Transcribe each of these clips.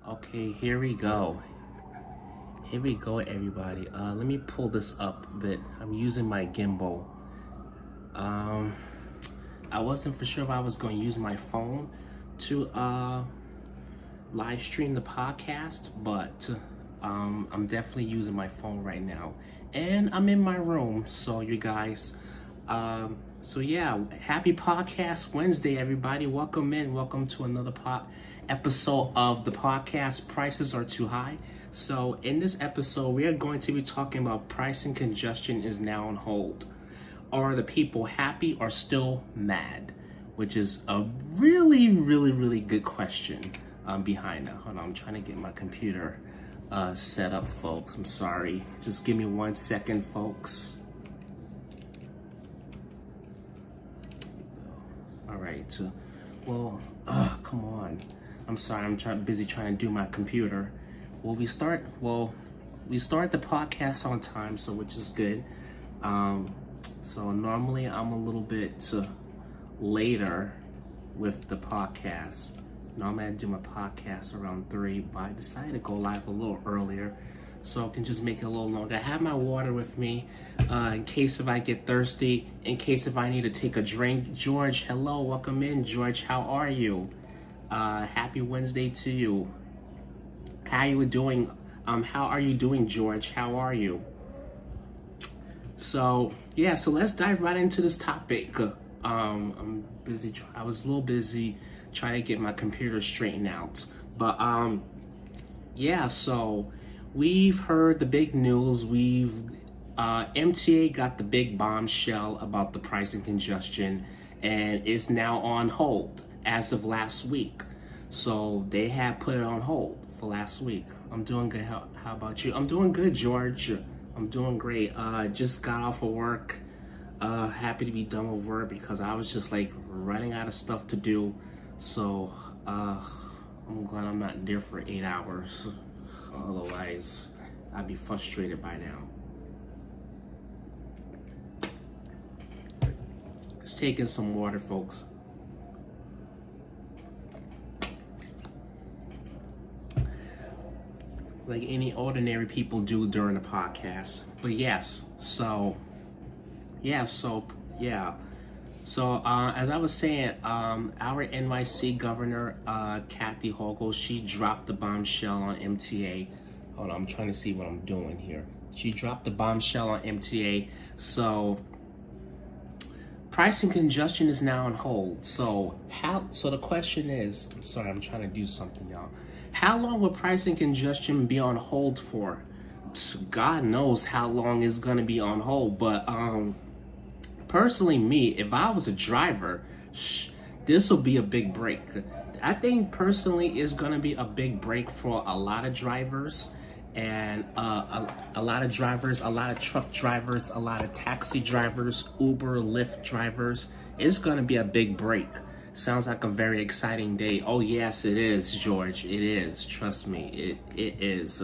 Okay, here we go. Here we go, everybody. Let me pull this up a bit. I'm using my gimbal. I wasn't for sure if I was going to use my phone to live stream the podcast, but I'm definitely using my phone right now. And I'm in my room, so you guys, so yeah, happy Podcast Wednesday, everybody. Welcome in. Welcome to another episode of the podcast Prices Are Too High. So in this episode, we are going to be talking about pricing congestion is now on hold. Are the people happy or still mad? Which is a really good question behind that. Hold on, I'm trying to get my computer set up, folks. I'm sorry. Just give me 1 second, folks. All right. Well, come on. I'm sorry. I'm busy trying to do my computer. We start the podcast on time, so which is good. So normally I'm a little bit later with the podcast. Normally I do my podcast around 3, but I decided to go live a little earlier so I can just make it a little longer. I have my water with me in case if I get thirsty, in case if I need to take a drink. George, hello, welcome in. George, how are you? Happy Wednesday to you. How you doing? How are you doing, George? How are you? So yeah, so let's dive right into this topic. I'm busy. I was a little busy trying to get my computer straightened out, but yeah. So we've heard the big news. MTA got the big bombshell about the pricing congestion, and it's now on hold as of last week. So they had put it on hold for last week. I'm doing good. How about you? I'm doing good, George. I'm doing great. Just got off of work. Happy to be done with work because I was just like running out of stuff to do. So I'm glad I'm not there for 8 hours. Otherwise, I'd be frustrated by now. Just taking some water, folks. Like any ordinary people do during the podcast. But yes, so as I was saying, our NYC governor, Kathy Hochul, she dropped the bombshell on MTA. Hold on, I'm trying to see what I'm doing here. She dropped the bombshell on MTA. So pricing congestion is now on hold. So the question is, I'm sorry, I'm trying to do something, y'all. How long will pricing congestion be on hold for? God knows how long it's gonna be on hold, but personally, me, if I was a driver, this will be a big break. I think personally it's gonna be a big break for a lot of drivers, and a lot of drivers, a lot of truck drivers, a lot of taxi drivers, Uber, Lyft drivers. It's gonna be a big break. Sounds like a very exciting day. Oh yes, it is, George. It is. Trust me, it is.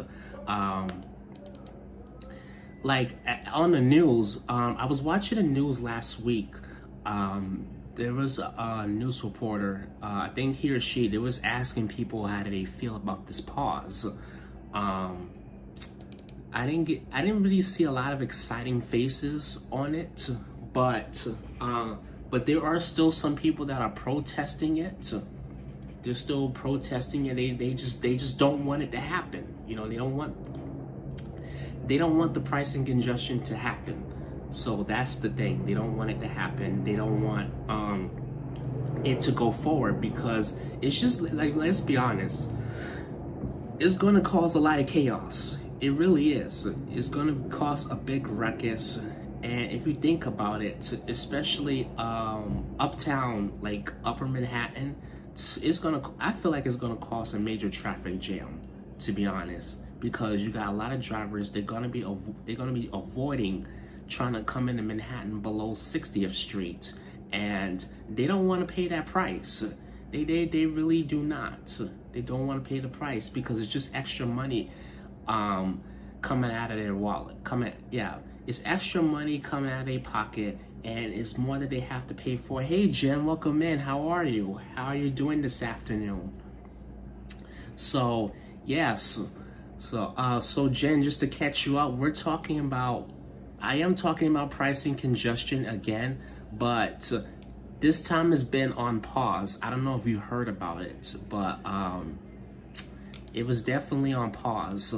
Like on the news, I was watching the news last week. There was a news reporter. I think he or she. They was asking people how do they feel about this pause. I didn't really see a lot of exciting faces on it, but there are still some people that are protesting it. They're still protesting it. They just don't want it to happen. You know, they don't want the pricing congestion to happen. So that's the thing. They don't want it to happen. They don't want it to go forward because it's just like, let's be honest, it's going to cause a lot of chaos. It really is. It's going to cause a big ruckus. And if you think about it, especially uptown, like Upper Manhattan, I feel like it's gonna cause a major traffic jam, to be honest, because you got a lot of drivers. They're gonna be avoiding trying to come into Manhattan below 60th Street, and they don't want to pay that price. They really do not. They don't want to pay the price because it's just extra money coming out of their wallet. It's extra money coming out of their pocket, and it's more that they have to pay for. Hey Jen, welcome in. How are you? How are you doing this afternoon? So Yes. So Jen, just to catch you up, I am talking about pricing congestion again, but this time has been on pause. I don't know if you heard about it, but it was definitely on pause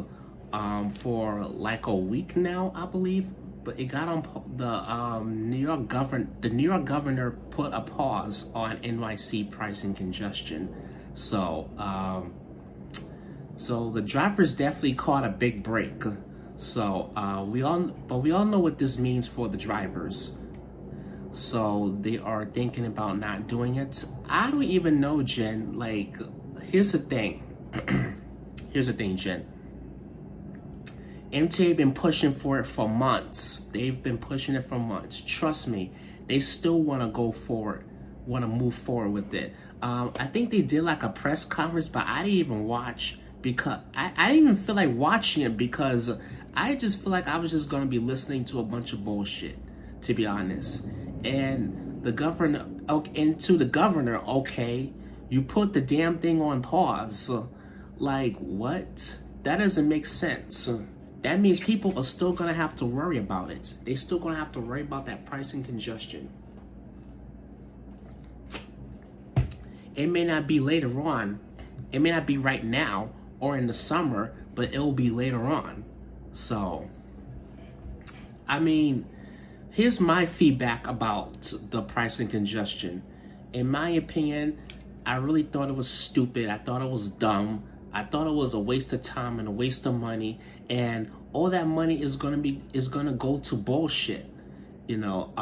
for like a week now, I believe. But it got on the New York governor put a pause on NYC pricing congestion. So so the drivers definitely caught a big break. So we all know what this means for the drivers. So they are thinking about not doing it. I don't even know, Jen. Like, here's the thing. Here's the thing, Jen. MTA been pushing for it for months. They've been pushing it for months. Trust me, they still want to go forward, want to move forward with it. I think they did like a press conference, but I didn't even watch because I didn't even feel like watching it because I just feel like I was just going to be listening to a bunch of bullshit, to be honest. And the governor, okay, you put the damn thing on pause. Like, what? That doesn't make sense. That means people are still gonna have to worry about it. They still gonna have to worry about that pricing congestion. It may not be later on. It may not be right now or in the summer, but it'll be later on. So, I mean, here's my feedback about the pricing congestion. In my opinion, I really thought it was stupid. I thought it was dumb. I thought it was a waste of time and a waste of money, and all that money is gonna go to bullshit. You know,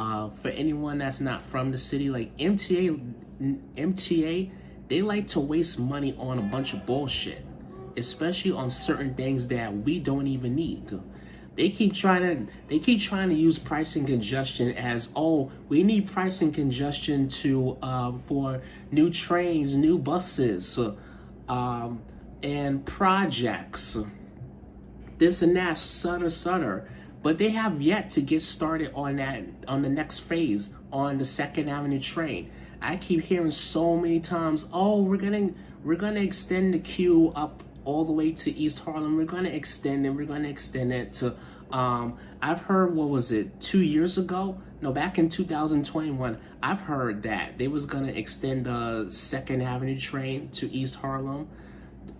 for anyone that's not from the city, like MTA, they like to waste money on a bunch of bullshit, especially on certain things that we don't even need. They keep trying to use pricing congestion as, oh, we need pricing congestion to for new trains, new buses, and projects, this and that, sutter. But they have yet to get started on the next phase, on the 2nd Avenue train. I keep hearing so many times, oh, we're gonna extend the queue up all the way to East Harlem. We're gonna extend it to I've heard, what was it, 2 years ago? No, back in 2021, I've heard that they was gonna extend the 2nd Avenue train to East Harlem.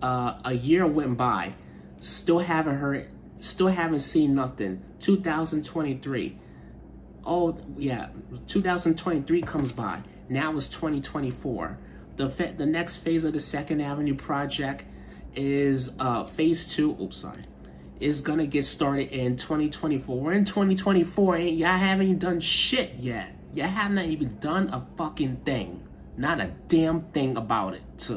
A year went by, still haven't seen nothing. 2023, oh yeah, 2023 comes by. Now it's 2024. The next phase of the 2nd Avenue project is phase 2. Oops, sorry. Is gonna get started in 2024. We're in 2024, and y'all haven't done shit yet. Y'all have not even done a fucking thing. Not a damn thing about it.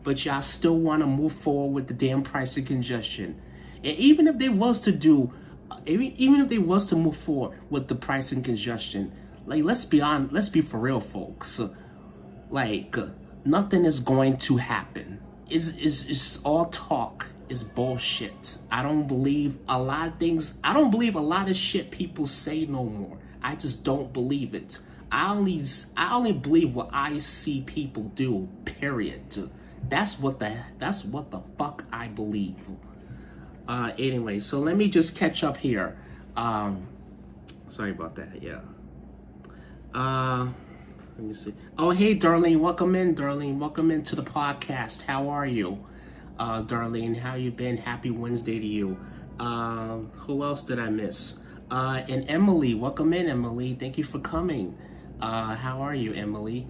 But y'all still want to move forward with the damn pricing congestion. And even if they was to move forward with the pricing congestion, like, let's be for real, folks. Like, nothing is going to happen. It's all talk. It's bullshit. I don't believe a lot of things. I don't believe a lot of shit people say no more. I just don't believe it. I only believe what I see people do, period. That's what the fuck I believe. Anyway, so let me just catch up here. Sorry about that. Yeah. Let me see. Oh, hey, Darlene, welcome in, Darlene. Welcome into the podcast. How are you, Darlene? How you been? Happy Wednesday to you. Who else did I miss? And Emily, welcome in, Emily. Thank you for coming. How are you, Emily?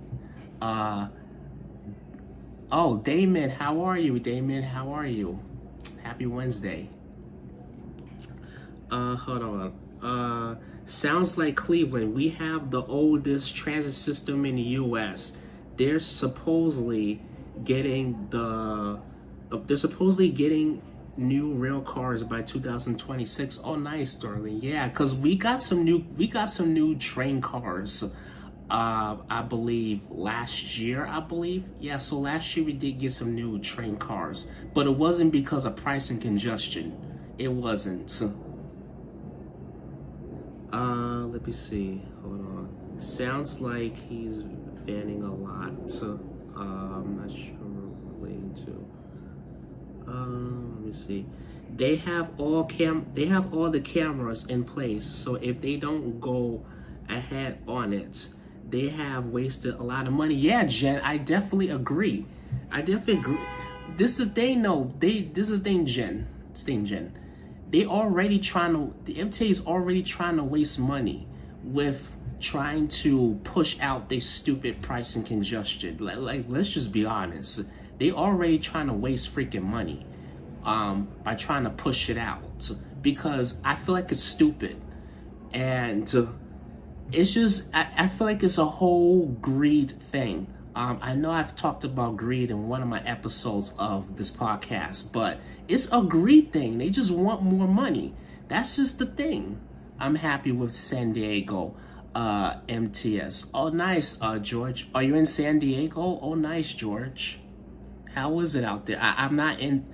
Oh, Damon, how are you? Damon, how are you? Happy Wednesday. Hold on. Sounds like Cleveland. We have the oldest transit system in the U.S. They're supposedly getting new rail cars by 2026. Oh, nice, darling. Yeah, because we got some new train cars. I believe last year, Yeah, so last year we did get some new train cars, but it wasn't because of price and congestion. It wasn't. Let me see. Hold on. Sounds like he's vanning a lot. I'm not sure what relating to. Let me see. They have all the cameras in place. So if they don't go ahead on it, they have wasted a lot of money. Yeah, Jen, I definitely agree. I definitely agree. This is the thing, no. This is the thing, Jen. They already trying to. The MTA is already trying to waste money with trying to push out their stupid price and congestion. Like, let's just be honest. They already trying to waste freaking money by trying to push it out, because I feel like it's stupid. And it's just, I feel like it's a whole greed thing. I know I've talked about greed in one of my episodes of this podcast, but it's a greed thing. They just want more money. That's just the thing. I'm happy with San Diego MTS. Oh, nice, George. Are you in San Diego? Oh, nice, George. How is it out there? I'm not in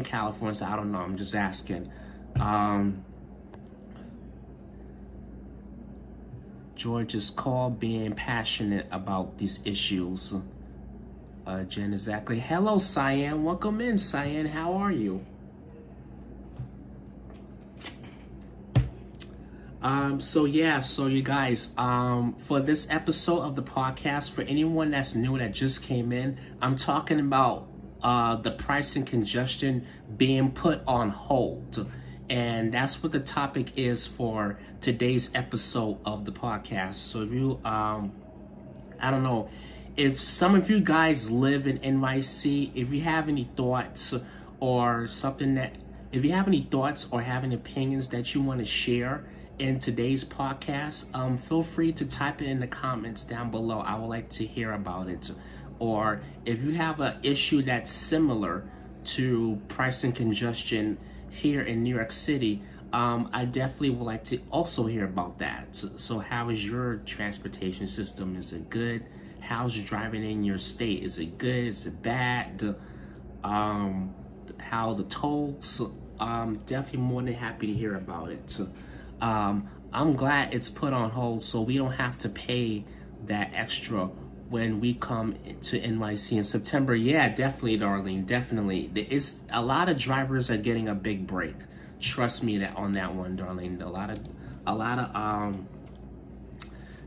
California, so I don't know. I'm just asking. George is called being passionate about these issues. Jen, exactly. Hello, Cyan. Welcome in, Cyan. How are you? So you guys, for this episode of the podcast, for anyone that's new that just came in, I'm talking about the price and congestion being put on hold. And that's what the topic is for today's episode of the podcast. So if you, I don't know, if some of you guys live in NYC, if you have any thoughts or if you have any thoughts or have any opinions that you want to share in today's podcast, feel free to type it in the comments down below. I would like to hear about it. Or if you have an issue that's similar to price and congestion here in New York City, I definitely would like to also hear about that. So how is your transportation system? Is it good? How's driving in your state? Is it good? Is it bad? How the tolls? Definitely more than happy to hear about it. I'm glad it's put on hold so we don't have to pay that extra when we come to NYC in September. Yeah, definitely, Darlene, definitely. It's a lot of drivers are getting a big break. Trust me that on that one, Darlene. A lot of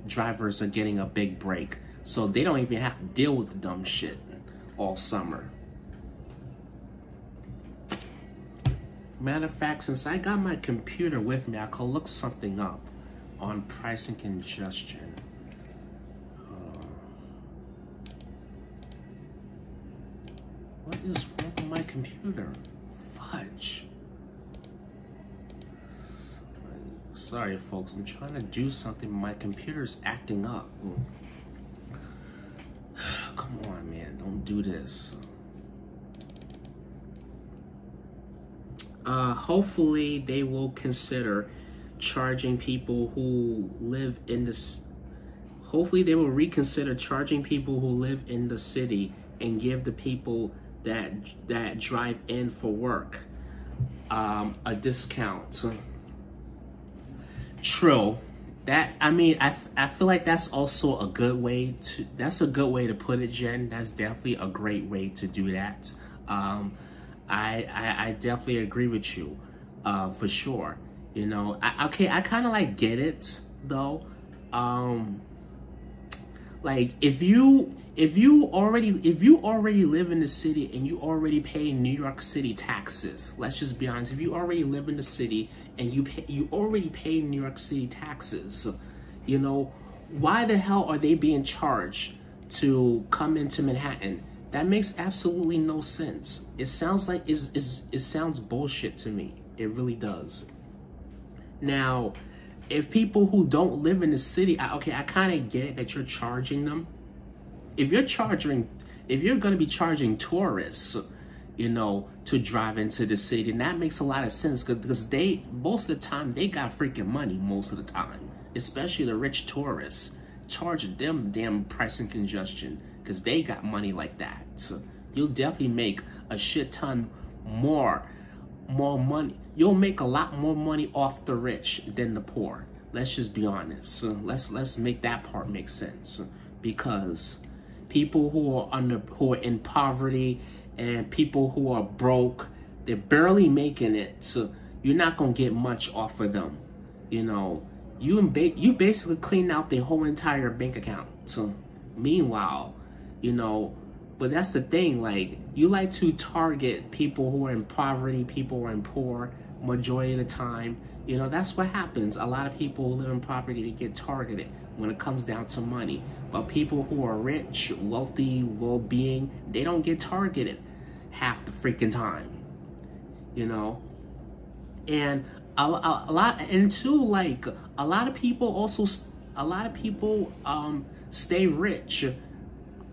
drivers are getting a big break, so they don't even have to deal with the dumb shit all summer. Matter of fact, since I got my computer with me, I could look something up on price and congestion. What is wrong with my computer? Fudge. Sorry, folks. I'm trying to do something. My computer's acting up. Come on, man. Don't do this. Hopefully, they will consider charging people who live in this. Hopefully, they will reconsider charging people who live in the city and give the people that drive in for work a discount. True. I feel like that's also a good way to put it, Jen. That's definitely a great way to do that. I definitely agree with you, for sure. You know, I kind of like get it though. Like if you already live in the city and you already pay New York City taxes, let's just be honest. If you already live in the city and you already pay New York City taxes, you know, why the hell are they being charged to come into Manhattan? That makes absolutely no sense. It sounds like it sounds bullshit to me. It really does. Now, if people who don't live in the city, I kind of get it that you're charging them. If you're going to be charging tourists, you know, to drive into the city, then that makes a lot of sense because most of the time they got freaking money most of the time, especially the rich tourists. Charge them damn price and congestion because they got money like that. So you'll definitely make a shit ton more money. You'll make a lot more money off the rich than the poor. Let's just be honest. So let's make that part make sense, because people who are in poverty and people who are broke, they're barely making it, so you're not gonna get much off of them. You know, you basically clean out their whole entire bank account. So meanwhile, you know, but that's the thing, like, you like to target people who are in poverty, people who are in poor, majority of the time. You know, that's what happens. A lot of people who live in poverty, they get targeted when it comes down to money. But people who are rich, wealthy, well-being, they don't get targeted half the freaking time. You know? And a lot, and too, like, a lot of people stay rich.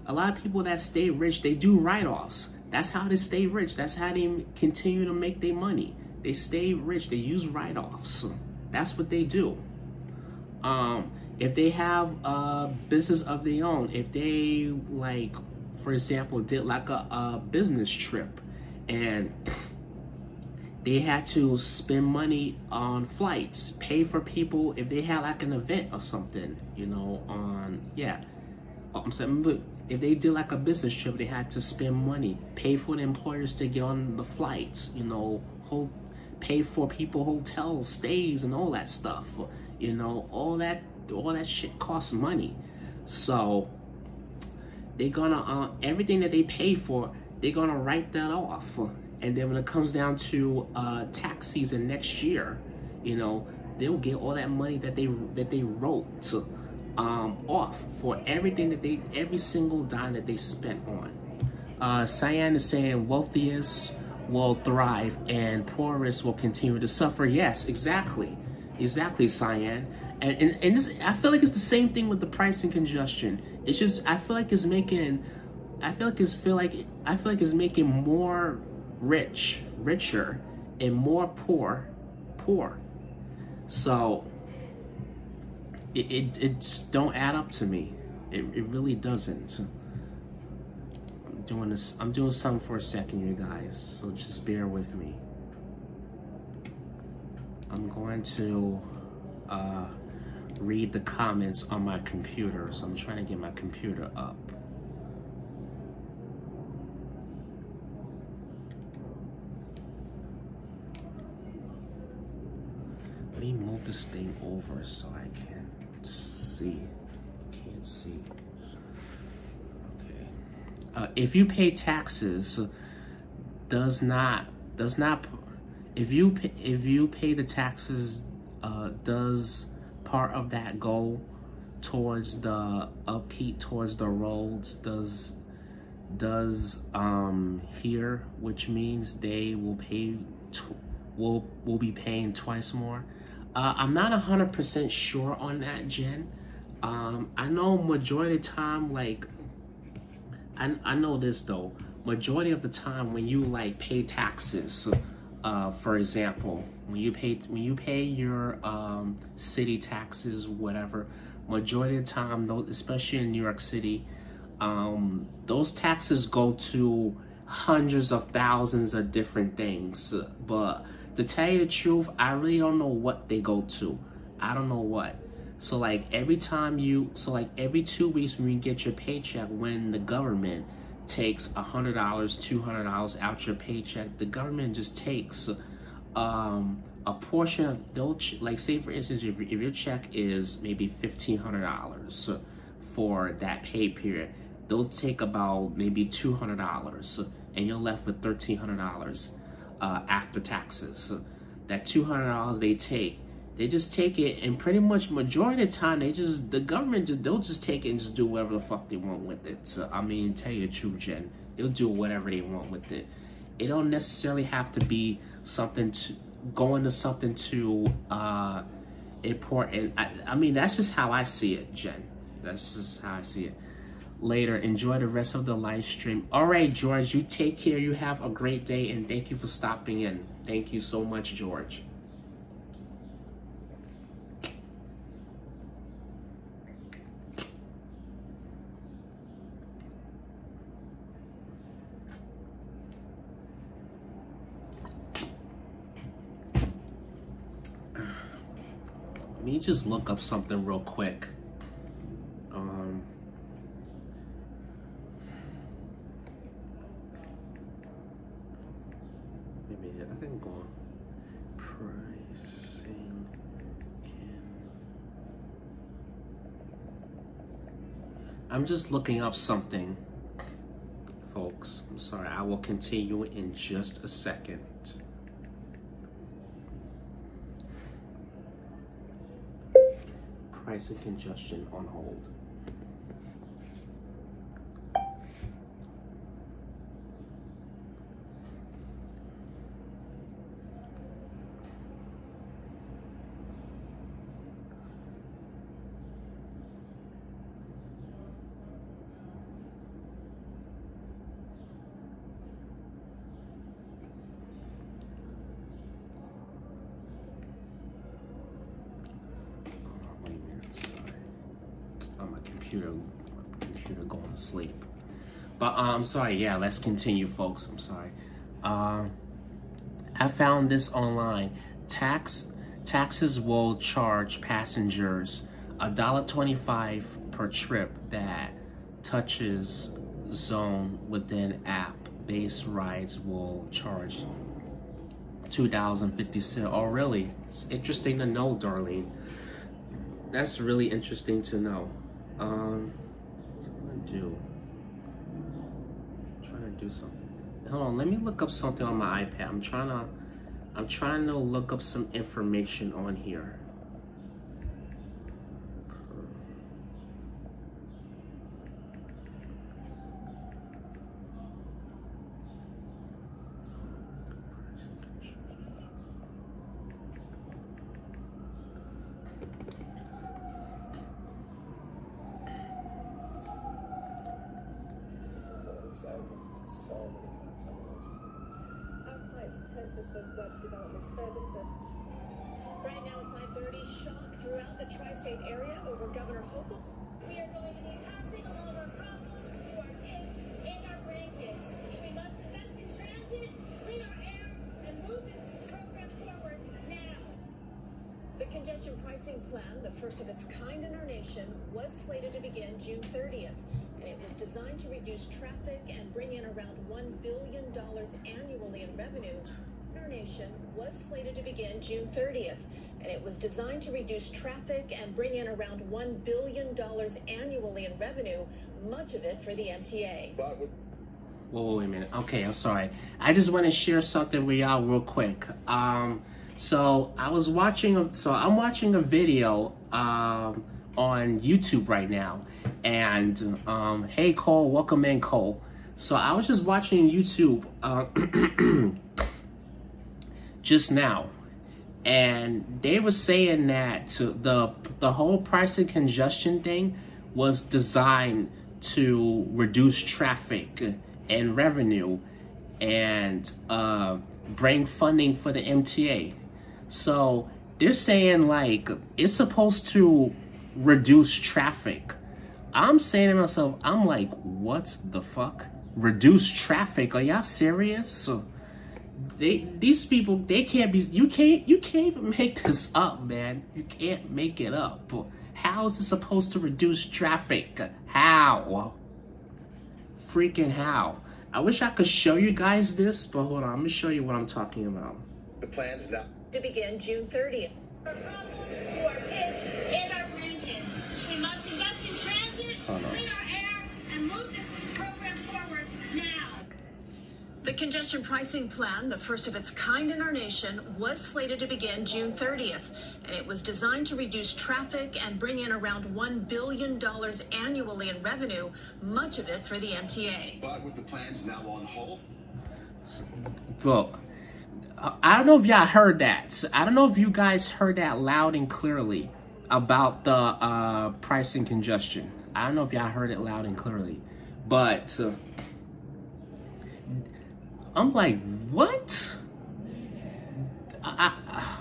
A lot of people that stay rich, they do write-offs. That's how they stay rich. That's how they continue to make their money. They stay rich. They use write-offs. That's what they do. If they have a business of their own, if they, like, for example, did like a business trip and they had to spend money on flights, pay for people, if they had like an event or something, you know, I'm saying, but if they did like a business trip, they had to spend money, pay for the employers to get on the flights, you know, pay for people hotels, stays, and all that stuff. You know, all that shit costs money. So they're gonna everything that they pay for, they're gonna write that off. And then when it comes down to tax season next year, you know, they'll get all that money that they wrote off for everything every single dime that they spent on. Cyan is saying wealthiest will thrive and poorest will continue to suffer. Yes, exactly, Cyan. And this, I feel like it's the same thing with the price and congestion. It's just I feel like it's making more richer and more poor. So it just don't add up to me. It really doesn't. I'm doing something for a second, you guys, so just bear with me. I'm going to read the comments on my computer, so I'm trying to get my computer up. Let me move this thing over so I can see. Can't see. If you pay taxes, if you pay the taxes, does part of that go towards the upkeep, towards the roads? Does here, which means they will pay will be paying twice more. I'm not 100% sure on that, Jen. I know majority of the time, like, I know this though. Majority of the time, when you like pay taxes, for example, when you pay your city taxes, whatever, majority of the time, those, especially in New York City, those taxes go to hundreds of thousands of different things. But to tell you the truth, I really don't know what they go to. I don't know what. So like every 2 weeks when you get your paycheck, when the government takes $100, $200 out your paycheck, the government just takes a portion of, they'll like, say for instance, if your check is maybe $1,500 for that pay period, they'll take about maybe $200 and you're left with $1,300 after taxes. That $200 they just take it, and pretty much majority of the time they'll just take it and just do whatever the fuck they want with it. So I mean, tell you the truth, Jen, they'll do whatever they want with it. It don't necessarily have to be something to important. I mean, that's just how I see it, Jen. That's just how I see it. Later, enjoy the rest of the live stream. All right, George, you take care. You have a great day, and thank you for stopping in. Thank you so much, George. Let me just look up something real quick. can go. Pricing can. I'm just looking up something, folks. I'm sorry. I will continue in just a second. Price and congestion on hold. Computer going to sleep. But I'm sorry, yeah, let's continue, folks. I'm sorry. I found this online. Taxes will charge passengers $1.25 per trip that touches zone within app. Base rides will charge $2.50. Oh, really? It's interesting to know, Darlene. That's really interesting to know. What's I'm gonna do? I'm trying to do something. Hold on, let me look up something on my iPad. I'm trying to look up some information on here. Web development services. Right now at 5:30, shock throughout the tri-state area over Governor Hochul. We are going to be passing all of our problems to our kids and our grandkids. We must invest in transit, clean our air, and move this program forward now. The congestion pricing plan, the first of its kind in our nation, was slated to begin June 30th. And it was designed to reduce traffic and bring in around $1 billion annually in revenue. Our nation was slated to begin June 30th, and it was designed to reduce traffic and bring in around $1 billion annually in revenue, much of it for the MTA. Whoa, wait a minute. Okay, I'm sorry. I just want to share something with y'all real quick. So I'm watching a video on YouTube right now, and hey Cole, welcome in, Cole. So I was just watching YouTube just now, and they were saying that the whole price and congestion thing was designed to reduce traffic and revenue and bring funding for the MTA. So they're saying like it's supposed to reduce traffic. I'm saying to myself, I'm like, what the fuck? Reduce traffic? Are y'all serious? These people, they can't be, you can't even make this up, man. You can't make it up. How is it supposed to reduce traffic? How? Freaking how? I wish I could show you guys this, but hold on, I'm gonna show you what I'm talking about. The plans now to begin June 30th. Our problems to our kids and our grandkids. We must invest in transit, clean our air, and move this program forward now. The congestion pricing plan, the first of its kind in our nation, was slated to begin June 30th, and it was designed to reduce traffic and bring in around $1 billion annually in revenue, much of it for the MTA. But with the plans now on hold? Well, I don't know if y'all heard that. I don't know if you guys heard that loud and clearly about the pricing congestion. I don't know if y'all heard it loud and clearly, but I'm like, what?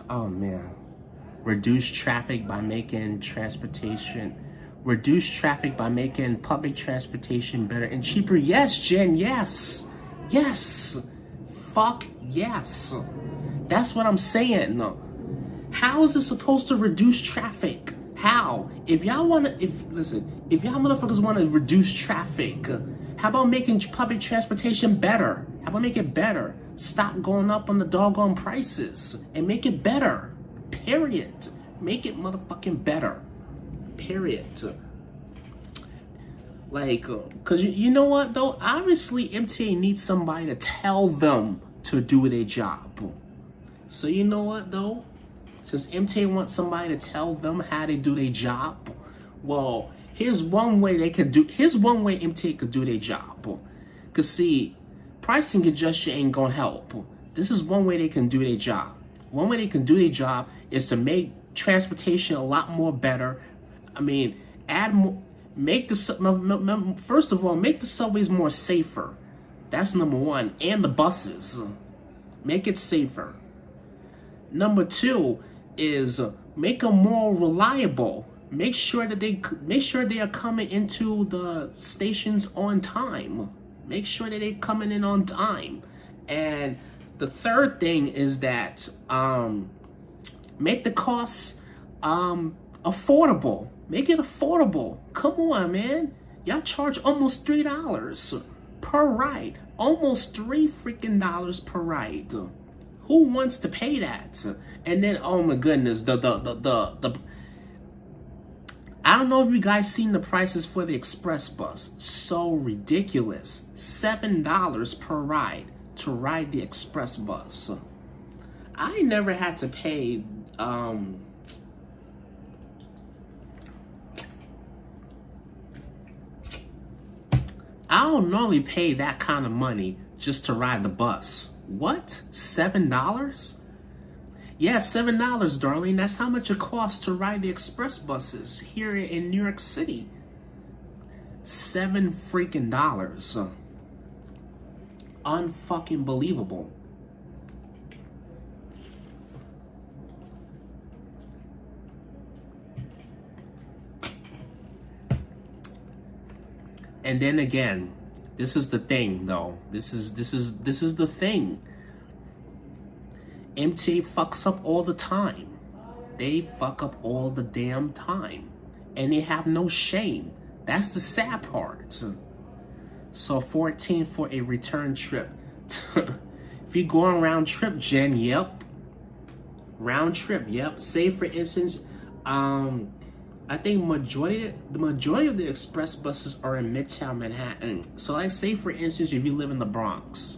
Oh man. Reduce traffic by making public transportation better and cheaper. Yes, Jen, yes. Yes. Fuck yes. That's what I'm saying. No. How is it supposed to reduce traffic? How? If y'all motherfuckers want to reduce traffic, how about making public transportation better? How about make it better Stop going up on the doggone prices and make it better. Period. Make it motherfucking better. Period. Like, cause you know what though? Obviously, MTA needs somebody to tell them to do their job. So you know what though? Since MTA wants somebody to tell them how to do their job, well, here's one way MTA could do their job. Cause see, pricing congestion ain't gonna help. This is one way they can do their job. One way they can do their job is to make transportation a lot more better. I mean, add more. First of all, make the subways more safer. That's number one. And the buses. Make it safer. Number two is make them more reliable. Make sure they are coming into the stations on time. Make sure that they're coming in on time. And the third thing is that make the costs affordable. Make it affordable. Come on, man. Y'all charge almost $3 per ride. Almost $3 freaking dollars per ride. Who wants to pay that? And then, oh my goodness, the I don't know if you guys seen the prices for the express bus. So ridiculous. $7 per ride to ride the express bus. I never had to pay I don't normally pay that kind of money just to ride the bus. What? $7? Yeah, $7, darling. That's how much it costs to ride the express buses here in New York City. $7 freaking dollars. Unfucking believable. And then again, this is the thing though. This is the thing. MTA fucks up all the time. They fuck up all the damn time. And they have no shame. That's the sad part. So 14 for a return trip. If you go on round trip, Jen, yep. Round trip, yep. Say for instance, I think the majority of the express buses are in Midtown Manhattan. So like say for instance, if you live in the Bronx,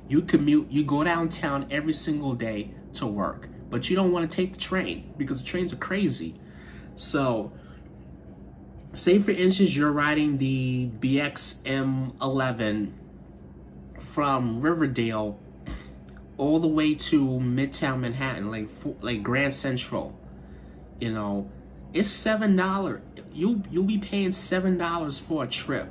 you commute, you go downtown every single day to work, but you don't want to take the train because the trains are crazy. So say for instance, you're riding the BXM11 from Riverdale all the way to Midtown Manhattan, like Grand Central, you know, it's $7. You'll be paying $7 for a trip,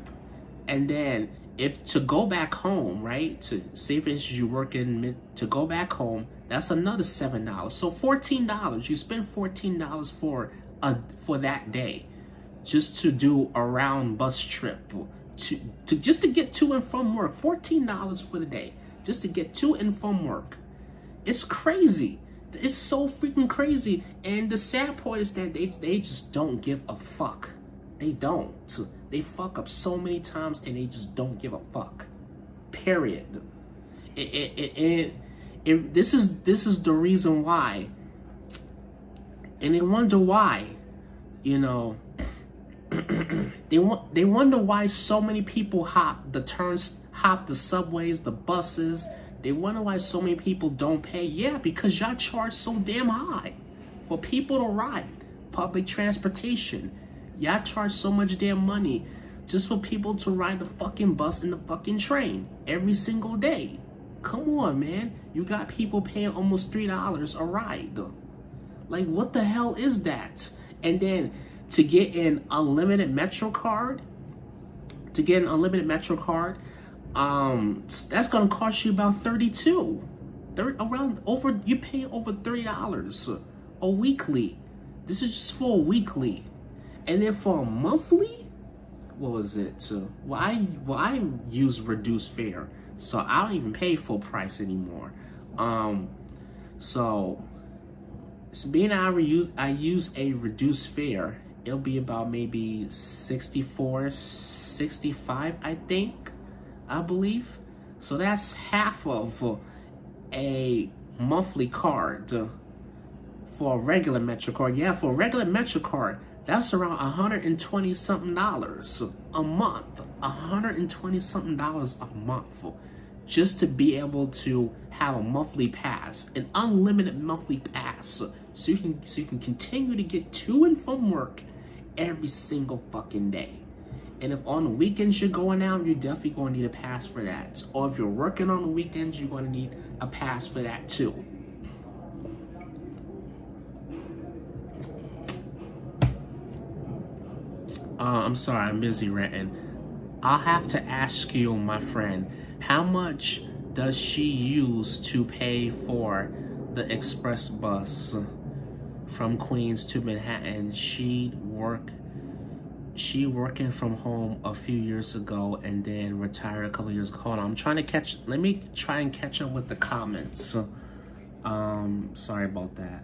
and then if to go back home, right? To say for instance you work to go back home, that's another $7. So $14. You spend $14 for that day, just to do a round bus trip, just to get to and from work. $14 for the day, just to get to and from work. It's crazy. It's so freaking crazy. And the sad part is that they just don't give a fuck. They don't. They fuck up so many times and they just don't give a fuck. Period. This is the reason why. And they wonder why, you know, they wonder why so many people hop the subways, the buses. They wonder why so many people don't pay. Yeah, because y'all charge so damn high for people to ride public transportation. Y'all charge so much damn money just for people to ride the fucking bus and the fucking train every single day. Come on, man. You got people paying almost $3 a ride. Like, what the hell is that? And then to get an unlimited Metro card, that's gonna cost you about $32. You're paying over $30 a weekly. This is just for a weekly. And then for a monthly, what was it? Well, I use reduced fare, so I don't even pay full price anymore. So being I use a reduced fare, it'll be about maybe 64, 65, I believe. So that's half of a monthly card for a regular Metro card. Yeah, for a regular Metro card, that's around $120 something a month. $120 something a month just to be able to have a monthly pass, an unlimited monthly pass, so you can continue to get to and from work every single fucking day. And if on the weekends you're going out, you're definitely going to need a pass for that. Or if you're working on the weekends, you're going to need a pass for that too. I'm sorry, I'm busy ranting. I'll have to ask you, my friend, how much does she use to pay for the express bus from Queens to Manhattan? She working from home a few years ago and then retired a couple years ago. Hold on, let me try and catch up with the comments. Sorry about that.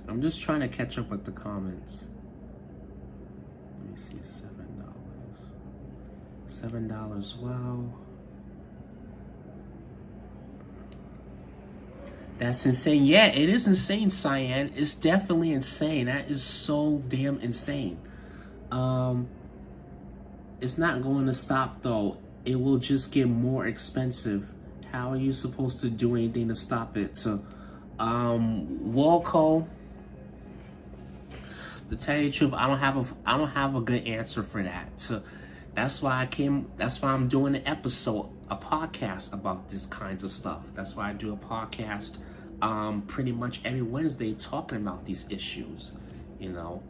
I'm just trying to catch up with the comments. Let me see, $7. Wow. That's insane. Yeah, it is insane, Cyan. It's definitely insane. That is so damn insane. It's not going to stop though. It will just get more expensive. How are you supposed to do anything to stop it? So, Walco, to tell you the truth, I don't have a good answer for that. So that's why I'm doing a podcast about this kinds of stuff. That's why I do a podcast pretty much every Wednesday talking about these issues, you know.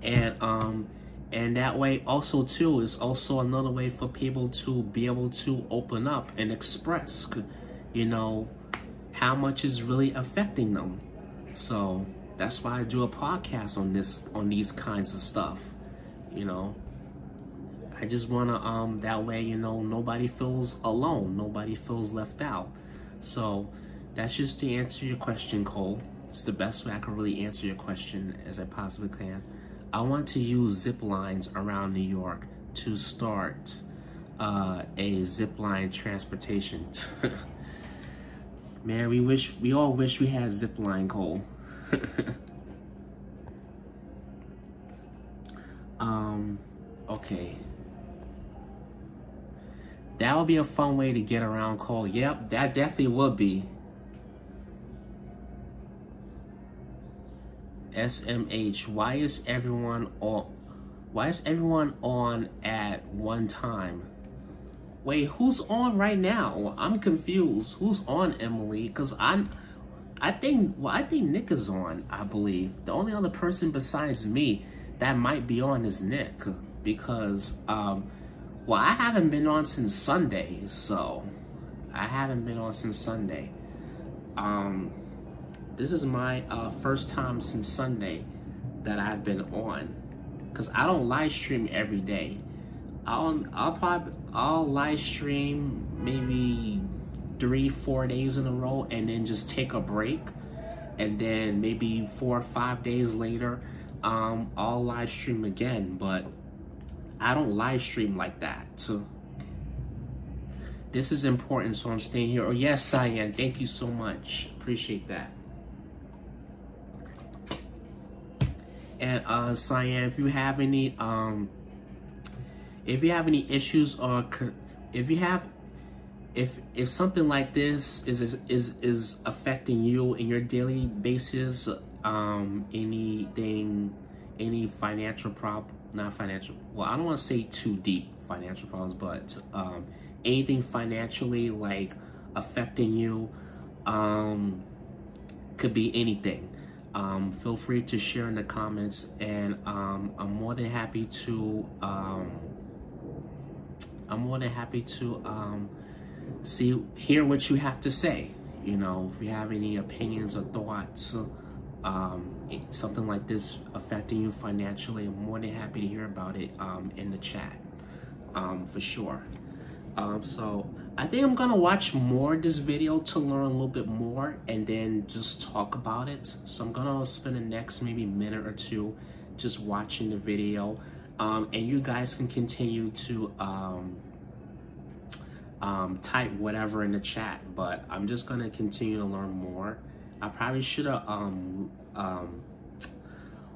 And that way also too is also another way for people to be able to open up and express, you know, how much is really affecting them. So that's why I do a podcast on these kinds of stuff, you know. I just wanna that way, you know, nobody feels alone, nobody feels left out. So that's just to answer your question, Cole. It's the best way I can really answer your question as I possibly can. I want to use zip lines around New York to start a zip line transportation. Man, we all wish we had zip line, Cole. Okay. That would be a fun way to get around Cole. Yep, that definitely would be. SMH, why is everyone on at one time? Wait, who's on right now? I'm confused. Who's on, Emily? Because I think Nick is on, I believe. The only other person besides me that might be on is Nick, because well, I haven't been on since Sunday, so I haven't been on since Sunday. This is my first time since Sunday that I've been on, because I don't live stream every day. I'll live stream maybe 3-4 days in a row and then just take a break, and then maybe 4 or 5 days later I'll live stream again. But I don't live stream like that, so this is important, so I'm staying here. Oh yes, Cyan, thank you so much, appreciate that. And Cyan, if you have any issues, or if something like this is affecting you in your daily basis, any financial problem, not financial, well, I don't want to say too deep financial problems, but anything financially like affecting you, could be anything. Feel free to share in the comments, and I'm more than happy to hear what you have to say. You know, if you have any opinions or thoughts, something like this affecting you financially, I'm more than happy to hear about it in the chat, for sure. So I think I'm gonna watch more of this video to learn a little bit more and then just talk about it. So I'm gonna spend the next maybe minute or two just watching the video, And you guys can continue to type whatever in the chat, but I'm just gonna continue to learn more. I probably should have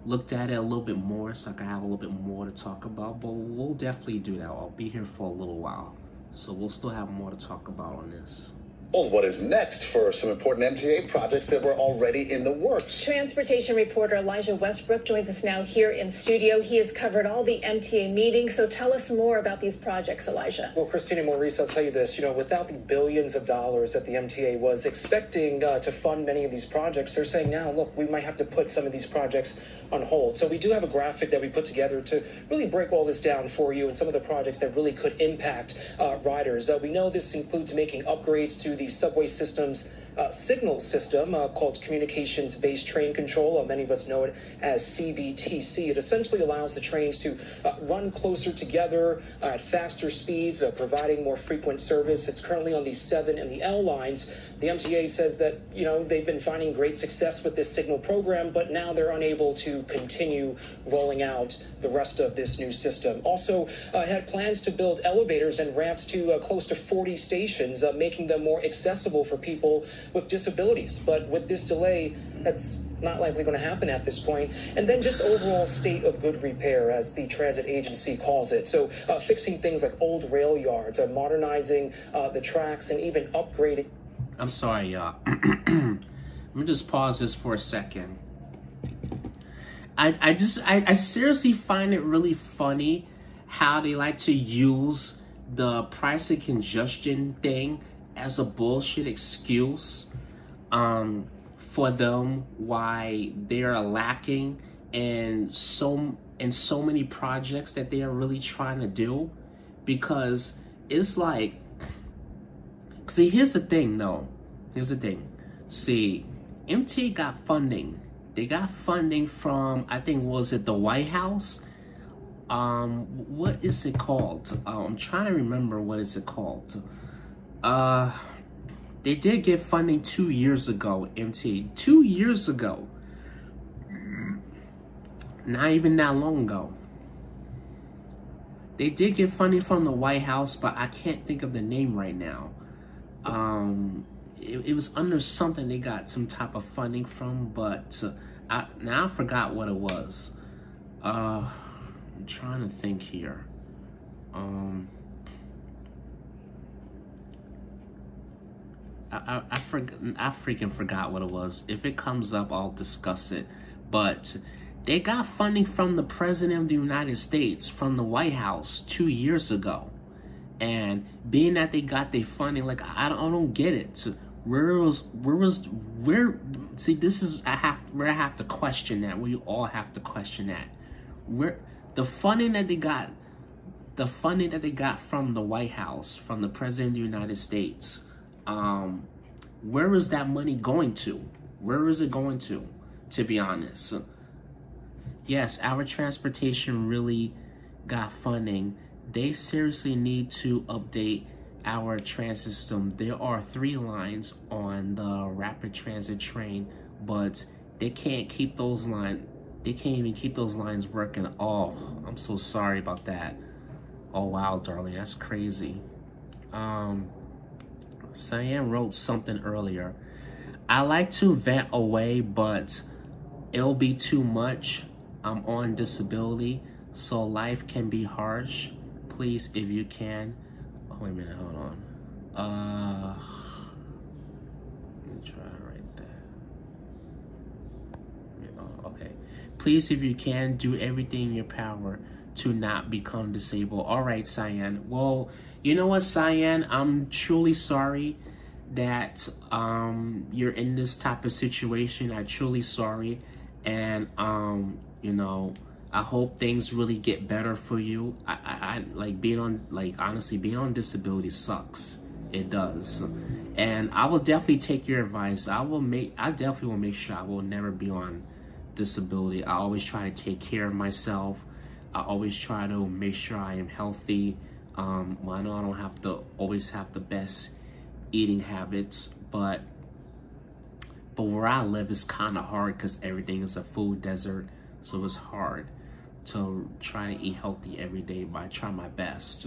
looked at it a little bit more so I can have a little bit more to talk about, but we'll definitely do that. I'll be here for a little while, so we'll still have more to talk about on this. What is next for some important MTA projects that were already in the works? Transportation reporter Elijah Westbrook joins us now here in studio. He has covered all the MTA meetings, so tell us more about these projects, Elijah. Well, Christina and Maurice, I'll tell you this, without the billions of dollars that the MTA was expecting to fund many of these projects, they're saying now, look, we might have to put some of these projects on hold. So we do have a graphic that we put together to really break all this down for you and some of the projects that really could impact riders. We know this includes making upgrades to the subway system's signal system called Communications-Based Train Control. Many of us know it as CBTC. It essentially allows the trains to run closer together at faster speeds, providing more frequent service. It's currently on the 7 and the L lines. The MTA says that, they've been finding great success with this signal program, but now they're unable to continue rolling out the rest of this new system. Also, had plans to build elevators and ramps to close to 40 stations, making them more accessible for people with disabilities. But with this delay, that's not likely going to happen at this point. And then just overall state of good repair, as the transit agency calls it. So fixing things like old rail yards, modernizing the tracks, and even upgrading. I'm sorry, y'all. Let me just pause this for a second. I seriously find it really funny how they like to use the price of congestion thing as a bullshit excuse for them why they are lacking in so many projects that they are really trying to do. Because it's like, see, here's the thing though. Here's the thing. See, MT got funding. They got funding from, I think, was it the White House? What is it called? I'm trying to remember what is it called. They did get funding 2 years ago, MT. 2 years ago. Not even that long ago. They did get funding from the White House, but I can't think of the name right now. It was under something they got some type of funding from, but now I forgot what it was. I'm trying to think here. I freaking forgot what it was. If it comes up, I'll discuss it. But they got funding from the President of the United States, from the White House 2 years ago. And being that they got their funding, like, I don't get it. So see, this is where I have to question that. Where you all have to question that. Where the funding that they got from the White House, from the President of the United States, where is that money going to? Where is it going to be honest? Yes, our transportation really got funding. They seriously need to update our transit system. There are 3 lines on the rapid transit train, but they can't keep those lines. They can't even keep those lines working. Oh, I'm so sorry about that. Oh wow, darling, that's crazy. Cyan wrote something earlier. I like to vent away, but it'll be too much. I'm on disability, so life can be harsh. Please, if you can. Oh, wait a minute, hold on. Let me try to write that. Okay. Please, if you can, do everything in your power to not become disabled. All right, Cyan. Well, you know what, Cyan? I'm truly sorry that you're in this type of situation. I'm truly sorry. And, I hope things really get better for you. I like being on, honestly, being on disability sucks. It does. And I will definitely take your advice. I definitely will make sure I will never be on disability. I always try to take care of myself. I always try to make sure I am healthy. I know I don't always have the best eating habits, but where I live is kind of hard because everything is a food desert, so it's hard to try to eat healthy every day, but I try my best.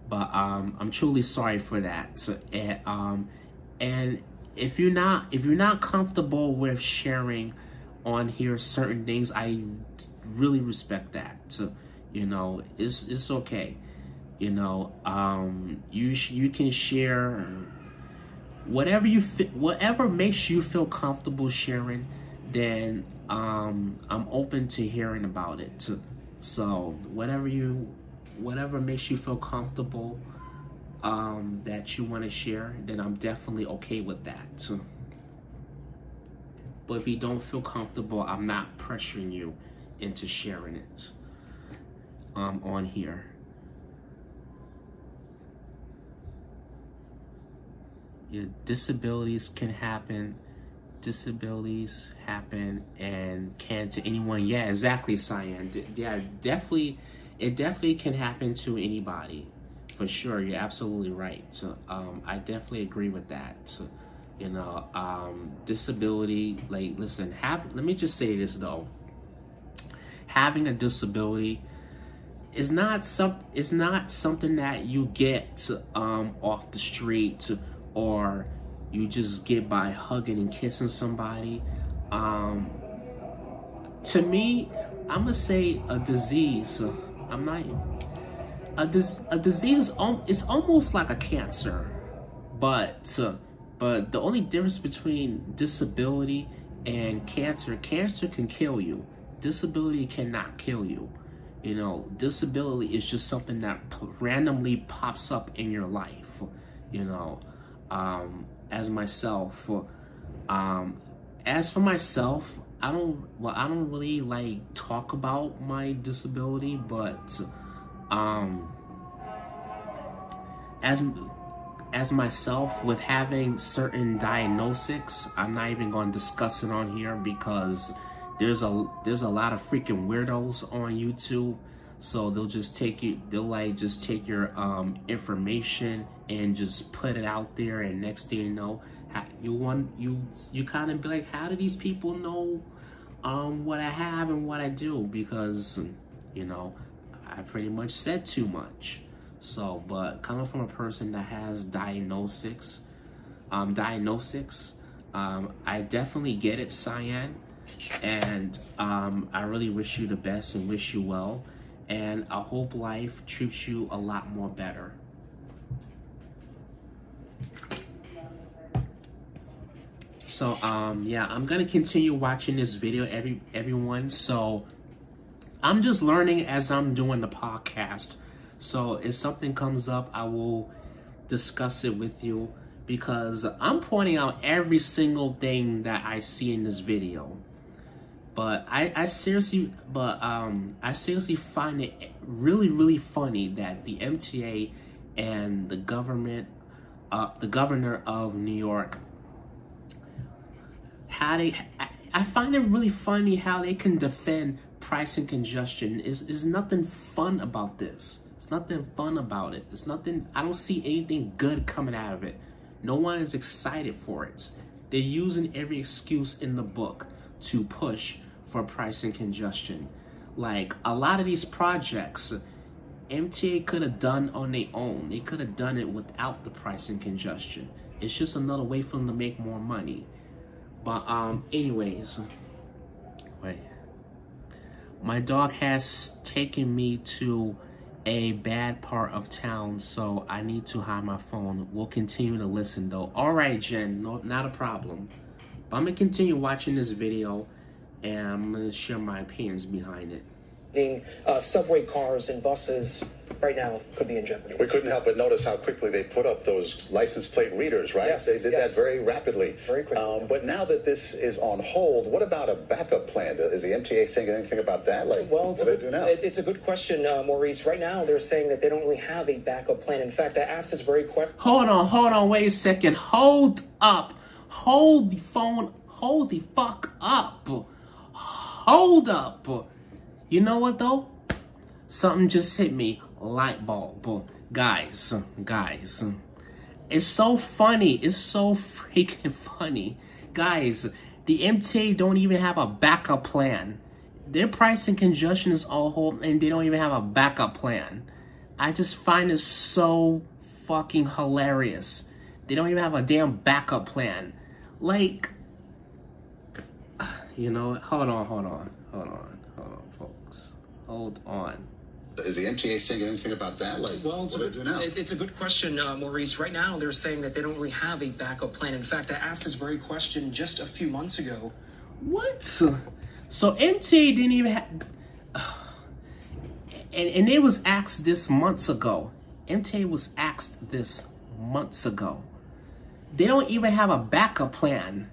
But I'm truly sorry for that. And if you're not comfortable with sharing on here certain things, I really respect that. So, you know, it's okay. You know, you can share whatever makes you feel comfortable sharing. Then I'm open to hearing about it. So whatever makes you feel comfortable, that you want to share, then I'm definitely okay with that. But if you don't feel comfortable, I'm not pressuring you into sharing it on here. Yeah, disabilities happen and can to anyone. Yeah, exactly, Cyan. Yeah, definitely, it definitely can happen to anybody, for sure. You're absolutely right. So I definitely agree with that. So, you know, disability, like, listen, let me just say this though. Having a disability is not something that you get off the street, or you just get by hugging and kissing somebody. To me, I'm gonna say a disease. I'm not a disease. It's almost like a cancer, but the only difference between disability and cancer can kill you. Disability cannot kill you. You know, disability is just something that randomly pops up in your life. You know, as for myself, I don't really like talk about my disability, but as myself, with having certain diagnoses, I'm not even going to discuss it on here because there's a lot of freaking weirdos on YouTube. So they'll just take your information and just put it out there, and next thing you know, you kind of be like, how do these people know what I have and what I do? Because, you know, I pretty much said too much. So, but coming from a person that has diagnosis, I definitely get it, Cyan, and I really wish you the best and wish you well, and I hope life treats you a lot more better. So yeah, I'm gonna continue watching this video, everyone. So I'm just learning as I'm doing the podcast. So if something comes up, I will discuss it with you, because I'm pointing out every single thing that I see in this video. But I seriously find it really, really funny that the MTA and the governor of New York, I find it really funny how they can defend price and congestion. Is nothing fun about this. It's nothing fun about it. It's nothing. I don't see anything good coming out of it. No one is excited for it. They're using every excuse in the book to push for price and congestion. Like, a lot of these projects, MTA could have done on their own. They could have done it without the price and congestion. It's just another way for them to make more money. But anyways, wait. My dog has taken me to a bad part of town, so I need to hide my phone. We'll continue to listen though. All right, Jen, no, not a problem. But I'm gonna continue watching this video, and I'm gonna share my opinions behind it. Subway cars and buses right now could be in jeopardy. We couldn't help but notice how quickly they put up those license plate readers, right? Yes, they did that very rapidly. Very quickly. But now that this is on hold, what about a backup plan? Is the MTA saying anything about that? Like, well, what do they do now? It's a good question, Maurice. Right now, they're saying that they don't really have a backup plan. In fact, I asked this very question. Hold on, wait a second. Hold up. Hold the phone. Hold the fuck up. Hold up. You know what though? Something just hit me. Light bulb. Guys. It's so funny. It's so freaking funny. Guys, the MTA don't even have a backup plan. Their pricing congestion is on hold and they don't even have a backup plan. I just find it so fucking hilarious. They don't even have a damn backup plan. Like, you know, hold on, folks. Hold on. Is the MTA saying anything about that? Like, Well, what do they do now? it's a good question, Maurice. Right now, they're saying that they don't really have a backup plan. In fact, I asked this very question just a few months ago. What? So MTA didn't even have... And it was asked this months ago. MTA was asked this months ago. They don't even have a backup plan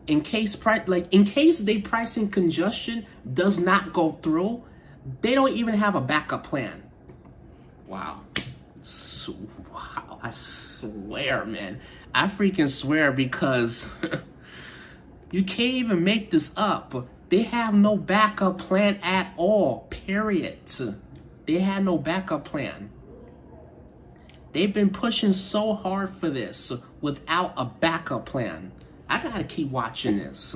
in case they pricing congestion does not go through. They don't even have a backup plan. Wow. Wow. I swear, man. I freaking swear, because you can't even make this up. They have no backup plan at all. Period. They had no backup plan. They've been pushing so hard for this without a backup plan. I gotta keep watching this.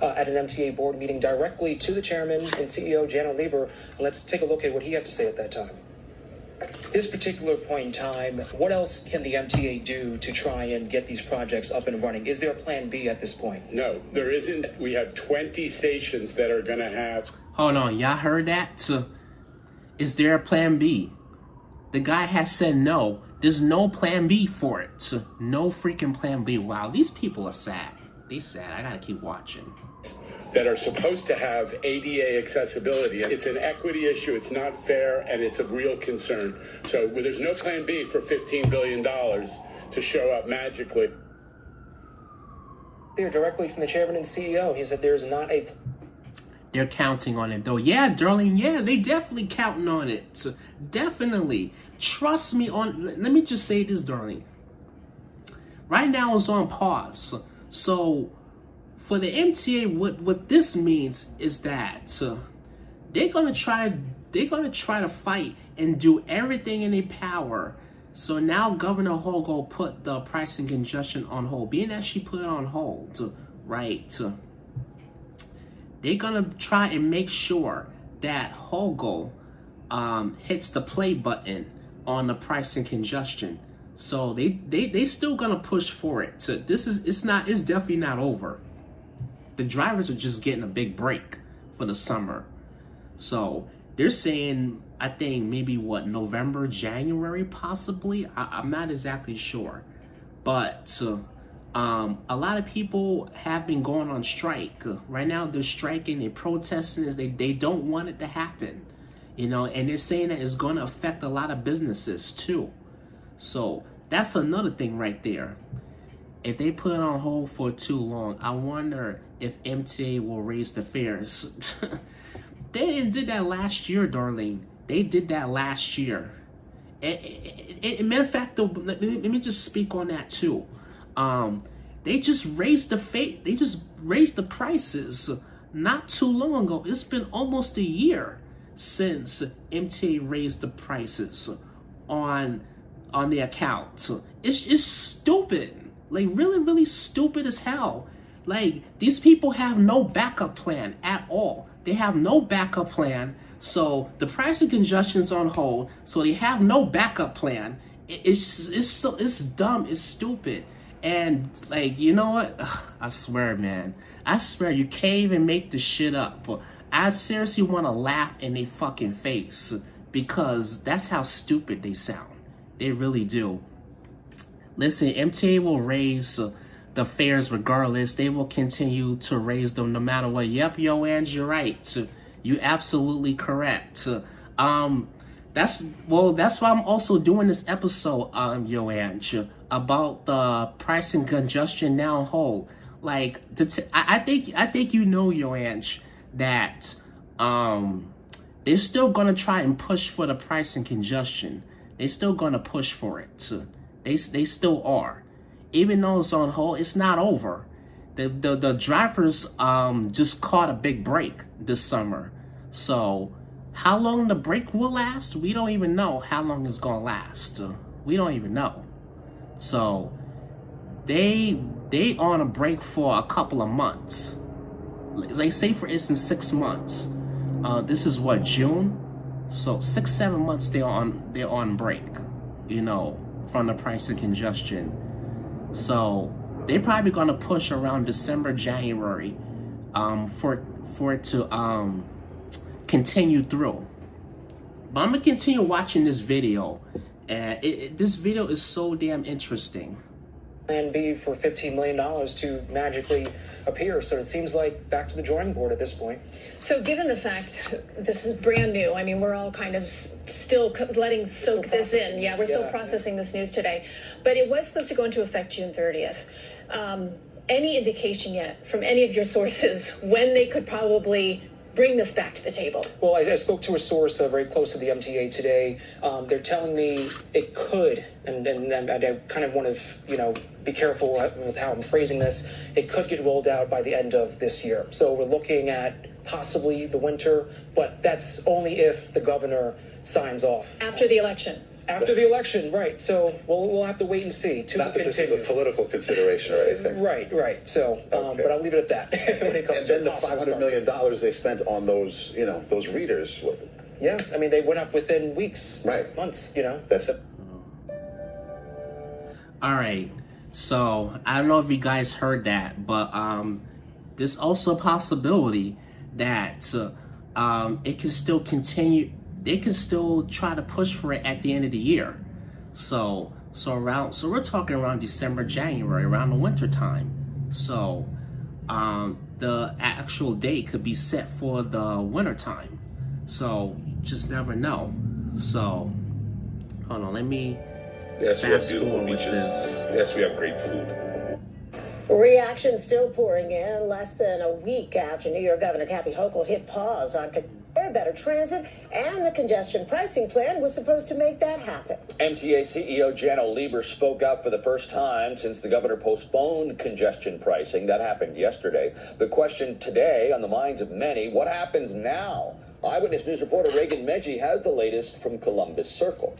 At an MTA board meeting directly to the chairman and CEO, Jano Lieber. Let's take a look at what he had to say at that time. This particular point in time, what else can the MTA do to try and get these projects up and running? Is there a plan B at this point? No, there isn't. We have 20 stations that are going to have... Hold on, y'all heard that? Is there a plan B? The guy has said no. There's no plan B for it. No freaking plan B. Wow, these people are sad. They sad. I gotta keep watching. that are supposed to have ADA accessibility. It's an equity issue, it's not fair, and it's a real concern. So there's no plan B for $15 billion to show up magically. There, directly from the chairman and CEO, he said there's not a... They're counting on it, though. Yeah, Darlene, yeah, they definitely counting on it. So definitely. Trust me on... Let me just say this, Darlene. Right now it's on pause. So for the MTA, what this means is that they're gonna try to fight and do everything in their power. So now Governor Hochul put the pricing congestion on hold. Being that she put it on hold, right? They're gonna try and make sure that Hochul hits the play button on the pricing congestion. So they still gonna push for it. So it's definitely not over. The drivers are just getting a big break for the summer. So they're saying, I think maybe November, January, possibly. I'm not exactly sure, but a lot of people have been going on strike right now. They're striking, they're protesting, they don't want it to happen, and they're saying that it's going to affect a lot of businesses too. So that's another thing right there. If they put it on hold for too long, I wonder if MTA will raise the fares. They did that last year, Darlene. They did that last year. Matter of fact, though, let me just speak on that too. They just raised the prices not too long ago. It's been almost a year since MTA raised the prices on the account. It's stupid. Like really, really stupid as hell. Like these people have no backup plan at all. They have no backup plan. So the pricing congestion's on hold. So they have no backup plan. It's dumb. It's stupid. And like, you know what? Ugh, I swear, man. I swear you can't even make this shit up. I seriously want to laugh in their fucking face because that's how stupid they sound. They really do. Listen, MTA will raise the fares regardless. They will continue to raise them no matter what. Yep, Yoange, you're right. You're absolutely correct. That's why I'm also doing this episode, Yoange, about the pricing congestion now on hold. Like, I think you know, Yoange, that they're still gonna try and push for the pricing congestion. They're still gonna push for it. They still are. Even though it's on hold, it's not over. The drivers just caught a big break this summer. So how long the break will last, we don't even know how long it's gonna last. We don't even know. So they on a break for a couple of months. like say for instance 6 months. This is what, June? So 6-7 months they're on break, you know, from the price of congestion. So they're probably gonna push around December, January, for it to continue through. But I'm gonna continue watching this video, and this video is so damn interesting. Plan B for $15 million to magically appear. So it seems like back to the drawing board at this point. So given the fact this is brand new, I mean, we're all kind of still letting soak this in. Yeah, we're still processing this news today. But it was supposed to go into effect June 30th. Any indication yet from any of your sources when they could probably bring this back to the table? Well, I spoke to a source very close to the MTA today. They're telling me it could, and I kind of want to, be careful with how I'm phrasing this. It could get rolled out by the end of this year. So we're looking at possibly the winter, but that's only if the governor signs off. After the election? After the election, right. So we'll have to wait and see. Not that this is a political consideration or anything. Right. So, Okay. but I'll leave it at that. When it comes And then to the $500 million they spent on those, those readers. Yeah, I mean, they went up within weeks, Right. months, That's it. All right, so I don't know if you guys heard that, but there's also a possibility that it can still continue. They can still try to push for it at the end of the year. So we're talking around December, January, around the winter time. So the actual date could be set for the winter time. So you just never know. So hold on, let me fast forward with this. Yes, we have great food. Reaction still pouring in less than a week after New York Governor Kathy Hochul hit pause on better transit, and the congestion pricing plan was supposed to make that happen. MTA CEO Janno Lieber spoke out for the first time since the governor postponed congestion pricing. That happened yesterday. The question today on the minds of many, what happens now? Eyewitness News reporter Reagan Medji has the latest from Columbus Circle.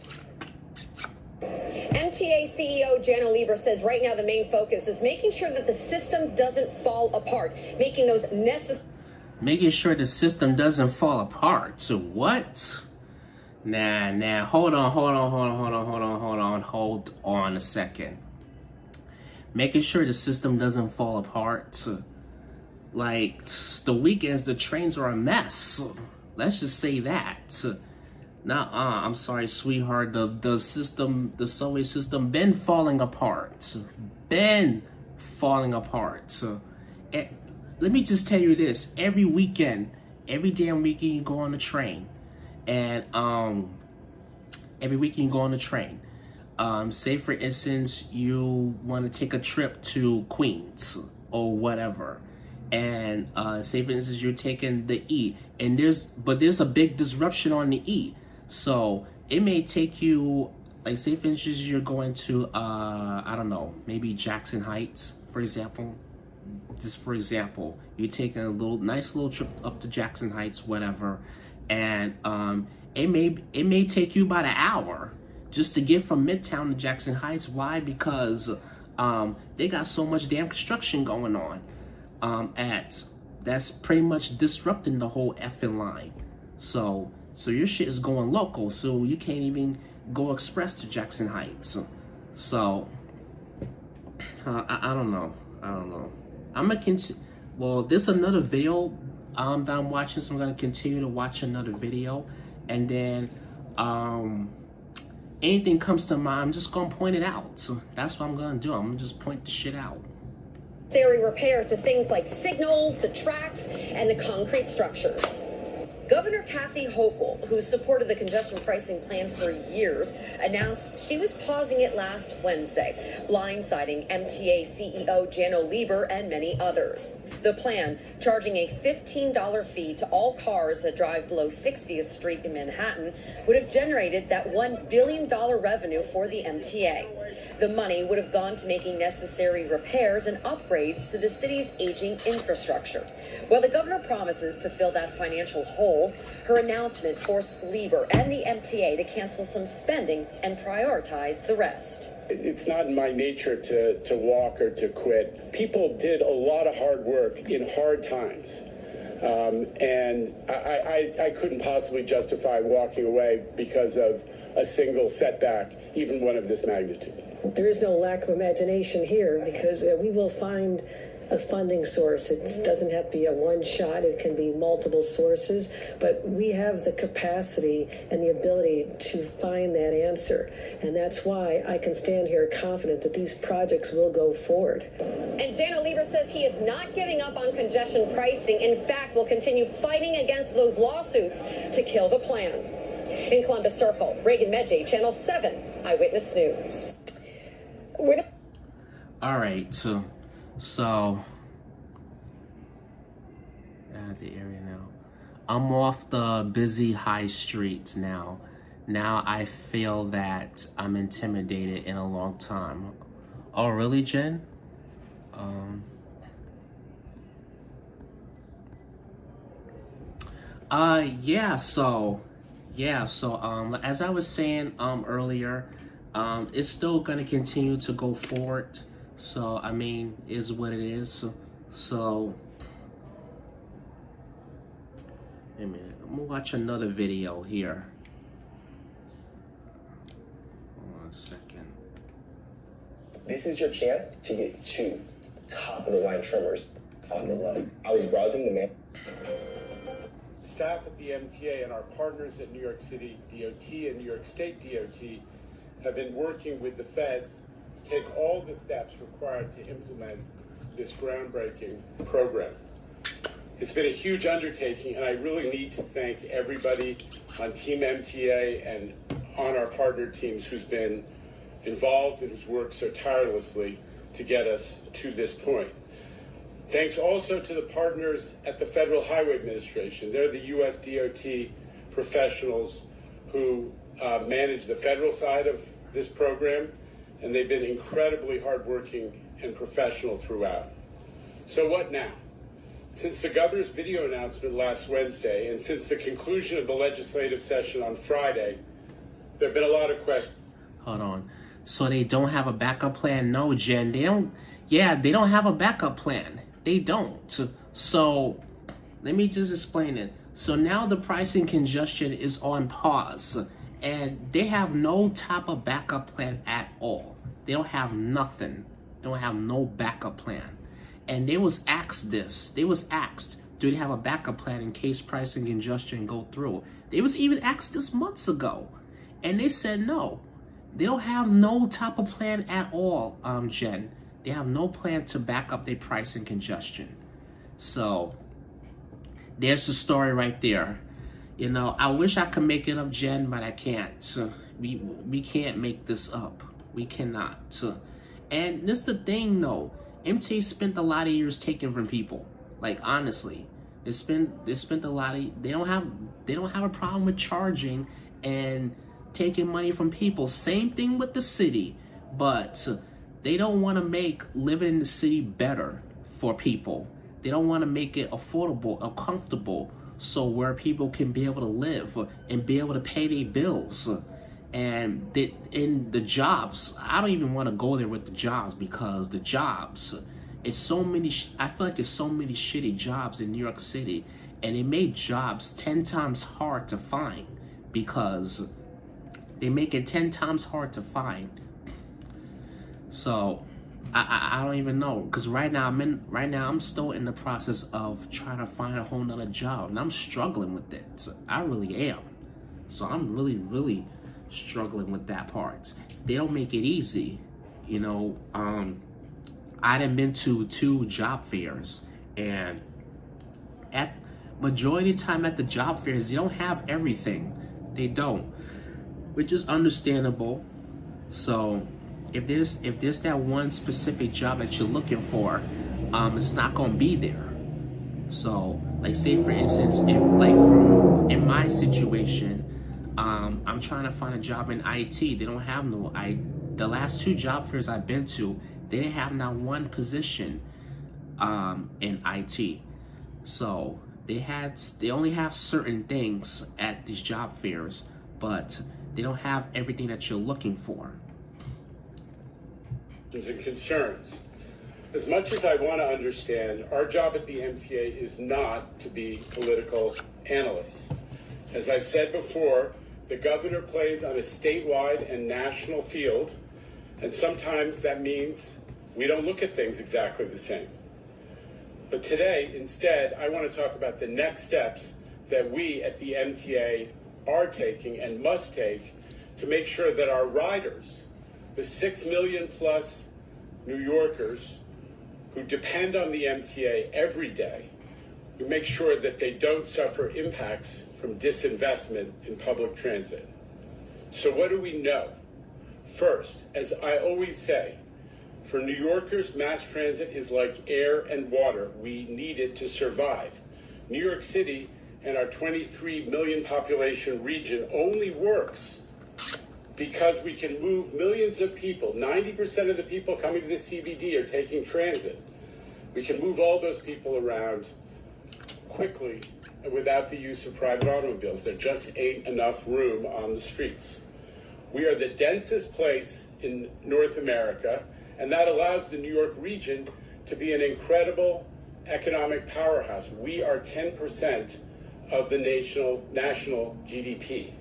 MTA CEO Janno Lieber says right now the main focus is making sure that the system doesn't fall apart, making those necessary... Making sure the system doesn't fall apart. So what? Nah, hold on a second. Making sure the system doesn't fall apart. Like, the weekends, the trains are a mess. Let's just say that. I'm sorry, sweetheart. The subway system been falling apart. Let me just tell you this: every damn weekend you go on the train, and say for instance you want to take a trip to Queens or whatever, and say for instance you're taking the E, and there's a big disruption on the E, so it may take you, like say for instance you're going to I don't know, maybe Jackson Heights, for example. Just for example, you're taking a nice little trip up to Jackson Heights, whatever, and it may take you about an hour just to get from Midtown to Jackson Heights. Why? Because they got so much damn construction going on that's pretty much disrupting the whole effing line. So your shit is going local, so you can't even go express to Jackson Heights. So I don't know. I'm gonna continue. Well, there's another video that I'm watching, so I'm gonna continue to watch another video, and then anything comes to mind, I'm just gonna point it out. So that's what I'm gonna do. I'm gonna just point the shit out. necessary repairs to things like signals, the tracks, and the concrete structures. Governor Kathy Hochul, who supported the congestion pricing plan for years, announced she was pausing it last Wednesday, blindsiding MTA CEO Janno Lieber and many others. The plan, charging a $15 fee to all cars that drive below 60th Street in Manhattan, would have generated that $1 billion revenue for the MTA. The money would have gone to making necessary repairs and upgrades to the city's aging infrastructure. While the governor promises to fill that financial hole, her announcement forced Lieber and the MTA to cancel some spending and prioritize the rest. It's not in my nature to walk or to quit. People did a lot of hard work in hard times. And I couldn't possibly justify walking away because of a single setback, even one of this magnitude. There is no lack of imagination here because we will find a funding source. It doesn't have to be a one shot, it can be multiple sources, but we have the capacity and the ability to find that answer. And that's why I can stand here confident that these projects will go forward. And Jano Lieber says he is not giving up on congestion pricing. In fact, will continue fighting against those lawsuits to kill the plan. In Columbus Circle, Reagan Medjay, Channel 7, Eyewitness News. All right, so out of the area now. I'm off the busy high streets now. Now I feel that I'm intimidated in a long time. Oh, really, Jen? So as I was saying earlier, it's still gonna continue to go forward. So I mean, is what it is. So wait a minute, I'm gonna watch another video here. Hold on a second. This is your chance to get 2 top of the line trimmers on the low. I was browsing the man. Staff at the MTA and our partners at New York City DOT and New York State DOT have been working with the feds to take all the steps required to implement this groundbreaking program. It's been a huge undertaking, and I really need to thank everybody on Team MTA and on our partner teams who's been involved and who's worked so tirelessly to get us to this point. Thanks also to the partners at the Federal Highway Administration. They're the U.S. DOT professionals who manage the federal side of this program, and they've been incredibly hardworking and professional throughout. So what now? Since the governor's video announcement last Wednesday, and since the conclusion of the legislative session on Friday, there have been a lot of questions. Hold on. So they don't have a backup plan? No, Jen, they don't. Yeah, they don't have a backup plan. They don't. So let me just explain it. So now the pricing congestion is on pause, and they have no type of backup plan at all. They don't have nothing. They don't have no backup plan. And they was asked this. They was asked, do they have a backup plan in case pricing congestion go through? They was even asked this months ago, and they said no. They don't have no type of plan at all, Jen. They have no plan to back up their pricing congestion. So there's the story right there. You know, I wish I could make it up, Jen, but I can't. So we can't make this up. We cannot. So, and this the thing, though. MTA spent a lot of years taking from people. Like, honestly, they spent a lot of. They don't have a problem with charging and taking money from people. Same thing with the city, but they don't want to make living in the city better for people. They don't want to make it affordable or comfortable, so where people can be able to live and be able to pay their bills. And in the jobs, I don't even want to go there with the jobs, because the jobs, it's so many. I feel like there's so many shitty jobs in New York City, and it made jobs 10 times hard to find, because they make it 10 times hard to find. So I don't even know, because right now I'm still in the process of trying to find a whole nother job, and I'm struggling with it. So I really am. So I'm really struggling with that part. They don't make it easy, you know. I done been to 2 job fairs, and at majority of the time at the job fairs, they don't have everything. They don't, which is understandable. So if there's that one specific job that you're looking for, it's not gonna be there. So, like, say for instance, if like in my situation, I'm trying to find a job in IT. They don't have no. The last 2 job fairs I've been to, they didn't have not one position in IT. So they only have certain things at these job fairs, but they don't have everything that you're looking for. and concerns. As much as I want to understand, our job at the MTA is not to be political analysts. As I've said before, the governor plays on a statewide and national field, and sometimes that means we don't look at things exactly the same. But today, instead, I want to talk about the next steps that we at the MTA are taking and must take to make sure that our riders, the 6 million plus New Yorkers who depend on the MTA every day, we make sure that they don't suffer impacts from disinvestment in public transit. So what do we know? First, as I always say, for New Yorkers, mass transit is like air and water. We need it to survive. New York City and our 23 million population region only works because we can move millions of people. 90% of the people coming to the CBD are taking transit. We can move all those people around quickly and without the use of private automobiles. There just ain't enough room on the streets. We are the densest place in North America, and that allows the New York region to be an incredible economic powerhouse. We are 10% of the national GDP.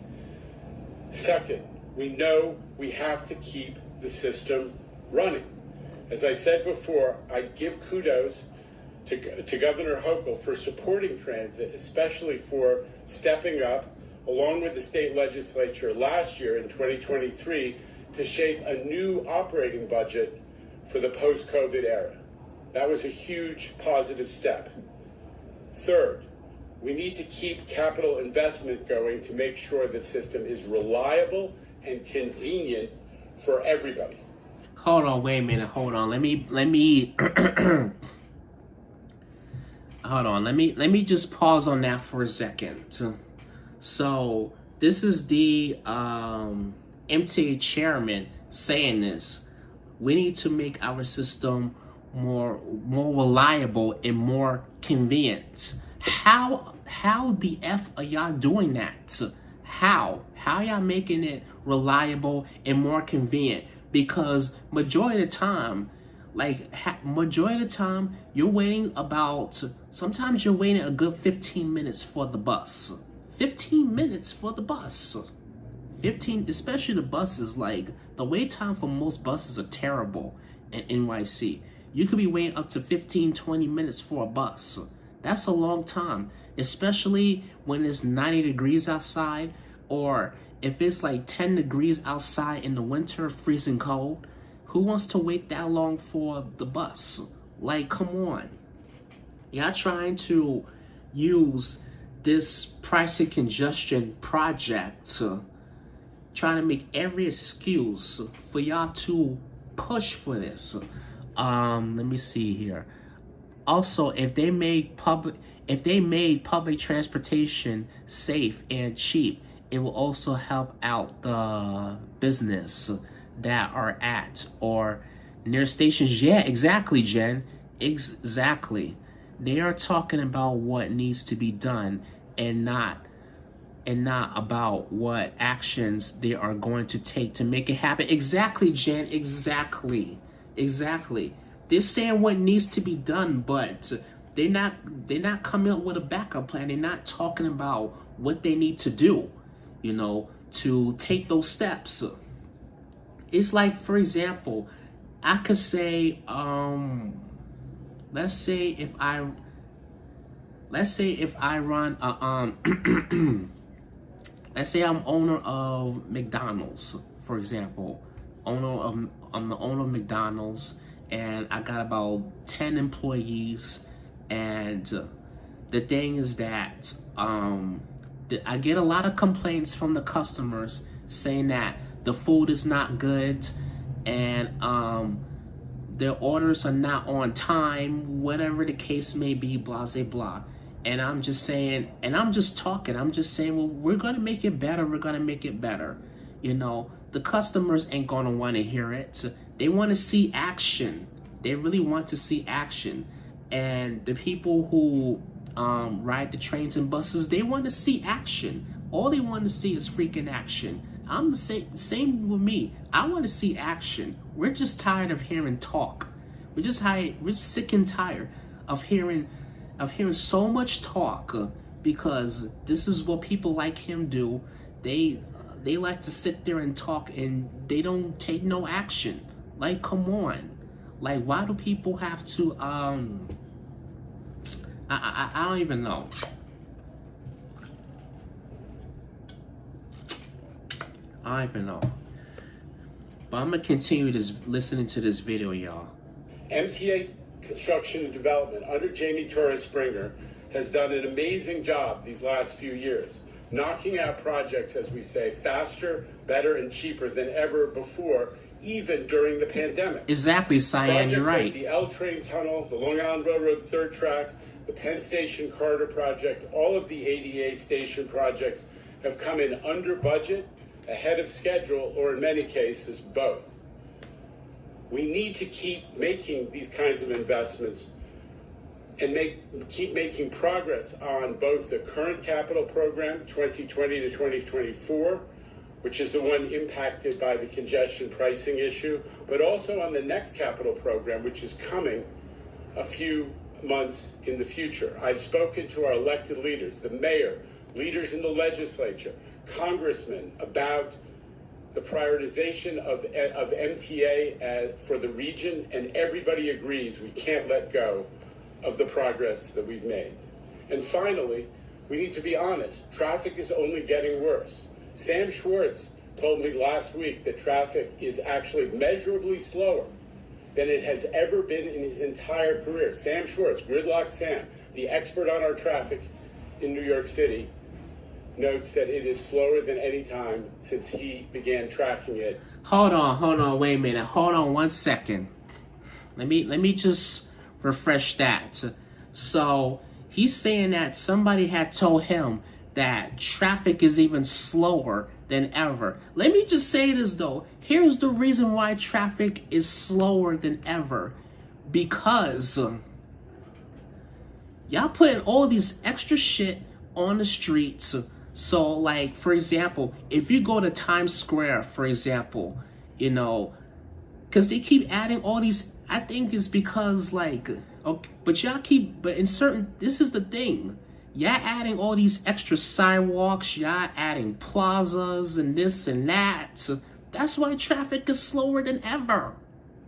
Second, we know we have to keep the system running. As I said before, I give kudos to Governor Hochul for supporting transit, especially for stepping up, along with the state legislature last year in 2023, to shape a new operating budget for the post-COVID era. That was a huge positive step. Third, we need to keep capital investment going to make sure the system is reliable and convenient for everybody. Hold on, wait a minute, hold on. Let me hold on. Let me just pause on that for a second. So this is the MTA chairman saying this. We need to make our system more reliable and more convenient. How the F are y'all doing that? How y'all making it reliable and more convenient? Because majority of the time, you're waiting sometimes you're waiting a good 15 minutes for the bus. 15 minutes for the bus. 15, especially the buses, the wait time for most buses are terrible in NYC. You could be waiting up to 15, 20 minutes for a bus. That's a long time, especially when it's 90 degrees outside, or if it's 10 degrees outside in the winter, freezing cold. Who wants to wait that long for the bus? Come on. Y'all trying to use this pricing congestion project trying to make every excuse for y'all to push for this. Let me see here. Also, if they made public transportation safe and cheap, it will also help out the business that are at or near stations. Yeah, exactly, Jen. Exactly. They are talking about what needs to be done and not about what actions they are going to take to make it happen. Exactly, Jen. Exactly. They're saying what needs to be done, but they're not coming up with a backup plan. They're not talking about what they need to do, to take those steps. It's for example, I could say, let's say if I run let's say I'm owner of McDonald's, for example. I'm the owner of McDonald's, and I got about 10 employees, and the thing is that I get a lot of complaints from the customers saying that the food is not good, and their orders are not on time, whatever the case may be, blah, blah, blah. And I'm just saying, well, we're going to make it better. We're going to make it better. The customers ain't going to want to hear it. They want to see action. They really want to see action. And the people who ride the trains and buses, they want to see action. All they want to see is freaking action. I'm the same with me. I want to see action. We're just tired of hearing talk. We're just sick and tired of hearing so much talk, because this is what people like him do. They like to sit there and talk, and they don't take no action. Like, come on. Like, why do people have to I don't even know. I don't even know. But I'm gonna continue listening to this video, y'all. MTA Construction and Development under Jamie Torres Springer has done an amazing job these last few years, knocking out projects, as we say, faster, better, and cheaper than ever before, even during the pandemic. Exactly, Cyan, you're right. Like the L Train Tunnel, the Long Island Railroad third track, the Penn Station Corridor project, all of the ADA station projects have come in under budget, ahead of schedule, or in many cases, both. We need to keep making these kinds of investments and keep making progress on both the current capital program, 2020 to 2024, which is the one impacted by the congestion pricing issue, but also on the next capital program, which is coming a few months in the future. I've spoken to our elected leaders, the mayor, leaders in the legislature, congressmen, about the prioritization of MTA for the region, and everybody agrees we can't let go of the progress that we've made. And finally, we need to be honest. Traffic is only getting worse. Sam Schwartz told me last week that traffic is actually measurably slower than it has ever been in his entire career. Sam Schwartz, Gridlock Sam, the expert on our traffic in New York City, notes that it is slower than any time since he began tracking it. Hold on, wait a minute. Hold on 1 second. Let me just refresh that. So he's saying that somebody had told him that traffic is even slower than ever. Let me just say this though. Here's the reason why traffic is slower than ever. Because y'all putting all these extra shit on the streets. So, like, for example, if you go to Times Square, for example, you know, because they keep adding all these, I think it's because, like, okay, but in certain, this is the thing. Y'all adding all these extra sidewalks, y'all adding plazas and this and that. So that's why traffic is slower than ever.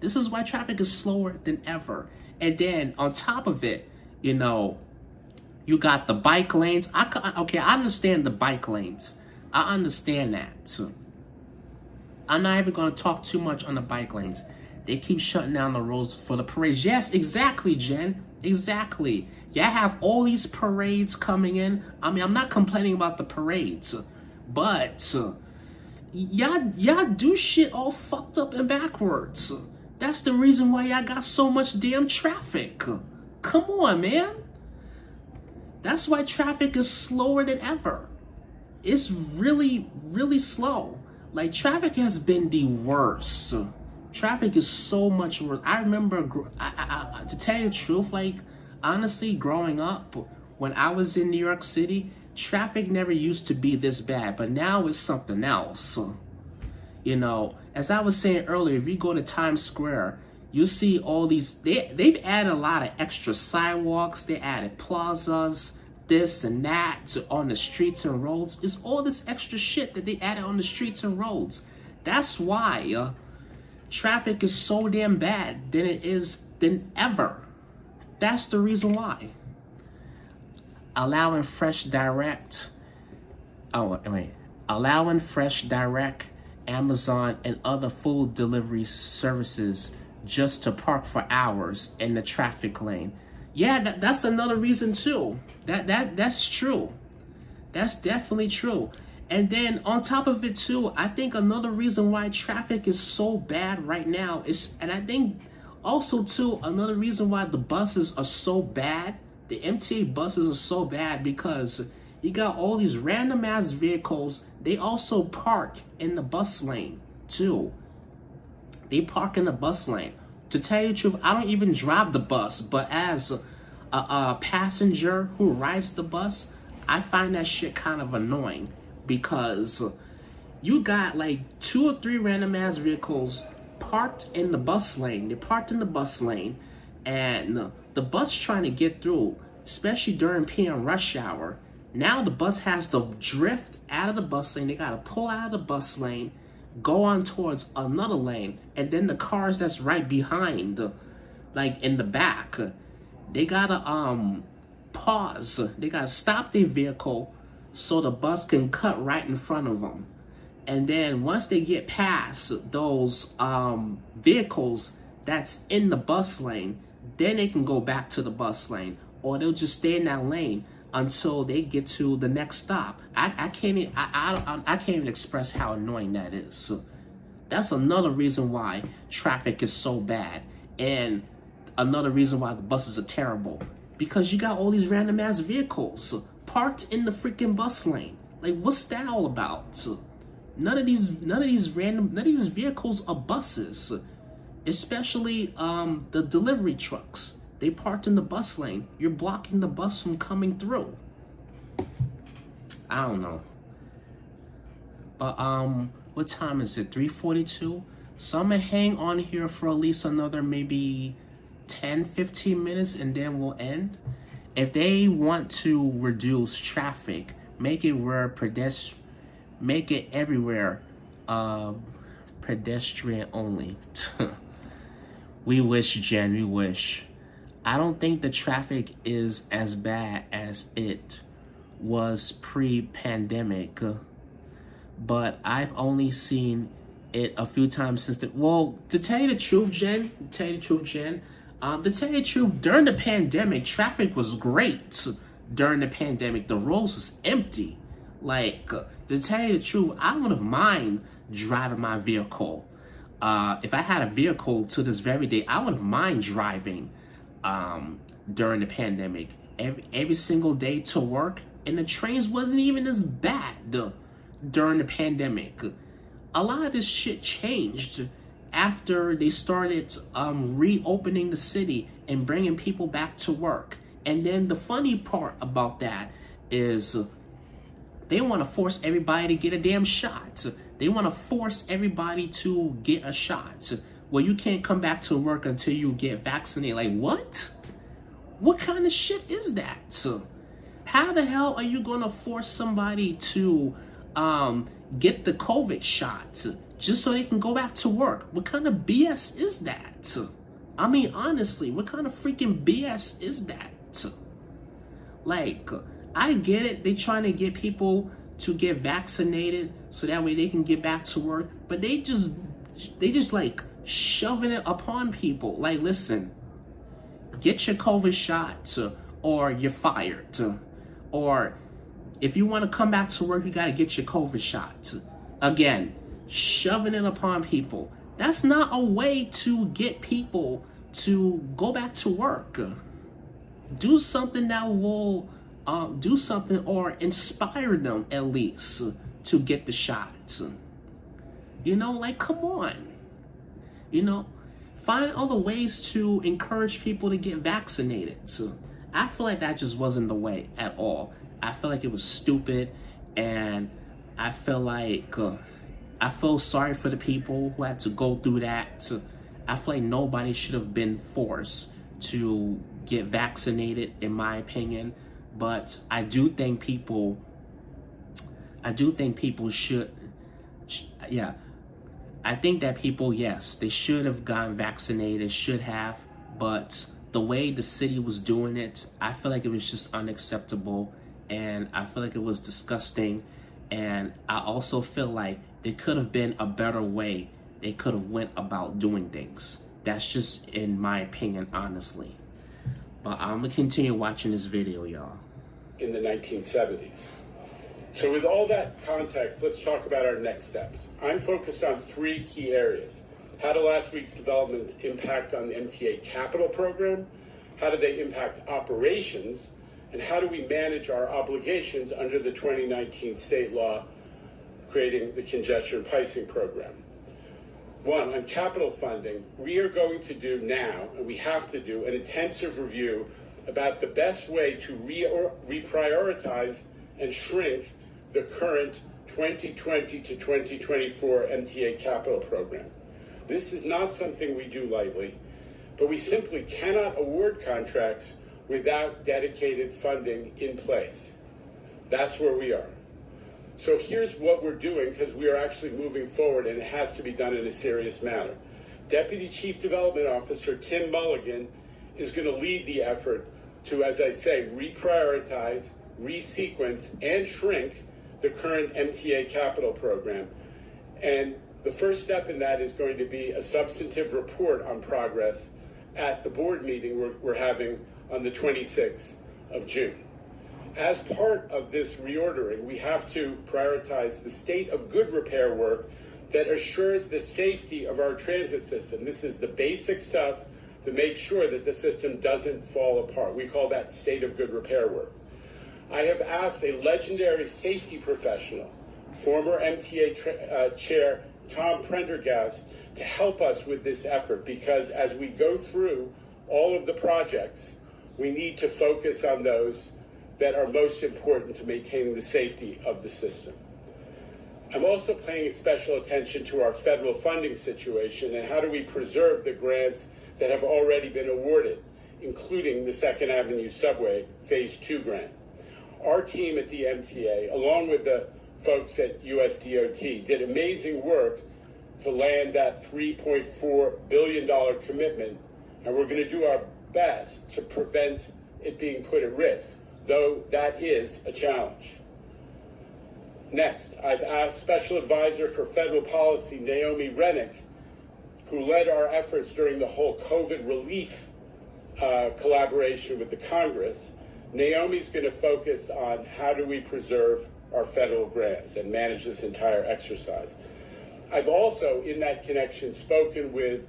This is why traffic is slower than ever. And then on top of it, you know, you got the bike lanes. I understand the bike lanes. I understand that too. I'm not even going to talk too much on the bike lanes. They keep shutting down the roads for the parades. Yes, exactly, Jen. Exactly. Y'all have all these parades coming in. I mean, I'm not complaining about the parades, but y'all do shit all fucked up and backwards. That's the reason why y'all got so much damn traffic. Come on, man. That's why traffic is slower than ever. It's really, really slow. Like, traffic has been the worst. Traffic is so much worse. I remember, to tell you the truth, like, honestly, growing up, when I was in New York City, traffic never used to be this bad, but now it's something else. You know, as I was saying earlier, if you go to Times Square, you see all these, they've added a lot of extra sidewalks, they added plazas, this and that on the streets and roads. It's all this extra shit that they added on the streets and roads. That's why traffic is so damn bad than ever. That's the reason why. Allowing Fresh Direct, Amazon, and other food delivery services just to park for hours in the traffic lane. Yeah, that's another reason too. That's true. That's definitely true. And then on top of it too, I think another reason why traffic is so bad right now is, and I think also too, another reason why the buses are so bad, the MTA buses are so bad, because you got all these random ass vehicles. They also park in the bus lane too. They park in the bus lane. To tell you the truth, I don't even drive the bus, but as a passenger who rides the bus, I find that shit kind of annoying, because You got like 2 or 3 random ass vehicles parked in the bus lane. They're parked in the bus lane, and the bus trying to get through, especially during PM rush hour. Now the bus has to drift out of the bus lane. They gotta pull out of the bus lane, go on towards another lane, and then the cars that's right behind, like in the back, they gotta pause. They gotta stop their vehicle so the bus can cut right in front of them. And then once they get past those vehicles that's in the bus lane, then they can go back to the bus lane, or they'll just stay in that lane until they get to the next stop. I can't even express how annoying that is. So that's another reason why traffic is so bad, and another reason why the buses are terrible, because you got all these random ass vehicles parked in the freaking bus lane. Like, what's that all about? None of these vehicles are buses, especially the delivery trucks. They parked in the bus lane. You're blocking the bus from coming through. I don't know. But what time is it? 3:42. So I'm gonna hang on here for at least another maybe 10-15 minutes, and then we'll end. If they want to reduce traffic, make it everywhere pedestrian only. We wish, Jen, we wish. I don't think the traffic is as bad as it was pre-pandemic, but I've only seen it a few times since to tell you the truth, Jen, during the pandemic, traffic was great. During the pandemic, the roads was empty. Like, to tell you the truth, I wouldn't mind driving my vehicle. If I had a vehicle to this very day, I wouldn't mind driving during the pandemic. Every single day to work, and the trains wasn't even as bad during the pandemic. A lot of this shit changed after they started reopening the city and bringing people back to work. And then the funny part about that is they want to force everybody to get a damn shot. They want to force everybody to get a shot. Well, you can't come back to work until you get vaccinated. Like, what? What kind of shit is that? How the hell are you going to force somebody to get the COVID shot just so they can go back to work? What kind of BS is that? I mean, honestly, what kind of freaking BS is that? Like, I get it. They trying to get people to get vaccinated so that way they can get back to work. But they just like shoving it upon people. Like, listen, get your COVID shot or you're fired. Or if you want to come back to work, you got to get your COVID shot. Again, shoving it upon people. That's not a way to get people to go back to work. Do something that will do something or inspire them at least to get the shot. You know, like, come on. You know, find other ways to encourage people to get vaccinated. So I feel like that just wasn't the way at all. I feel like it was stupid, and I feel like I feel sorry for the people who had to go through that. I feel like nobody should have been forced to get vaccinated, in my opinion. But I do think people should, yeah. I think that people, yes, they should have gotten vaccinated, should have, but the way the city was doing it, I feel like it was just unacceptable, and I feel like it was disgusting, and I also feel like there could have been a better way they could have went about doing things. That's just in my opinion, honestly. But I'm gonna continue watching this video, y'all. In the 1970s. So with all that context, let's talk about our next steps. I'm focused on 3 key areas. How do last week's developments impact on the MTA capital program? How do they impact operations? And how do we manage our obligations under the 2019 state law creating the congestion pricing program? 1, on capital funding, we are going to do now, and we have to do, an intensive review about the best way to reprioritize and shrink the current 2020 to 2024 MTA capital program. This is not something we do lightly, but we simply cannot award contracts without dedicated funding in place. That's where we are. So here's what we're doing, because we are actually moving forward and it has to be done in a serious manner. Deputy Chief Development Officer Tim Mulligan is going to lead the effort to, as I say, reprioritize, resequence, and shrink the current MTA capital program. And the first step in that is going to be a substantive report on progress at the board meeting we're having on the 26th of June. As part of this reordering, we have to prioritize the state of good repair work that assures the safety of our transit system. This is the basic stuff to make sure that the system doesn't fall apart. We call that state of good repair work. I have asked a legendary safety professional, former MTA chair Tom Prendergast, to help us with this effort, because as we go through all of the projects, we need to focus on those that are most important to maintaining the safety of the system. I'm also paying special attention to our federal funding situation and how do we preserve the grants that have already been awarded, including the 2nd Avenue Subway Phase 2 grant. Our team at the MTA, along with the folks at USDOT, did amazing work to land that $3.4 billion commitment, and we're going to do our best to prevent it being put at risk, though that is a challenge. Next, I've asked Special Advisor for Federal Policy Naomi Rennick, who led our efforts during the whole COVID relief collaboration with the Congress. Naomi's going to focus on how do we preserve our federal grants and manage this entire exercise. I've also, in that connection, spoken with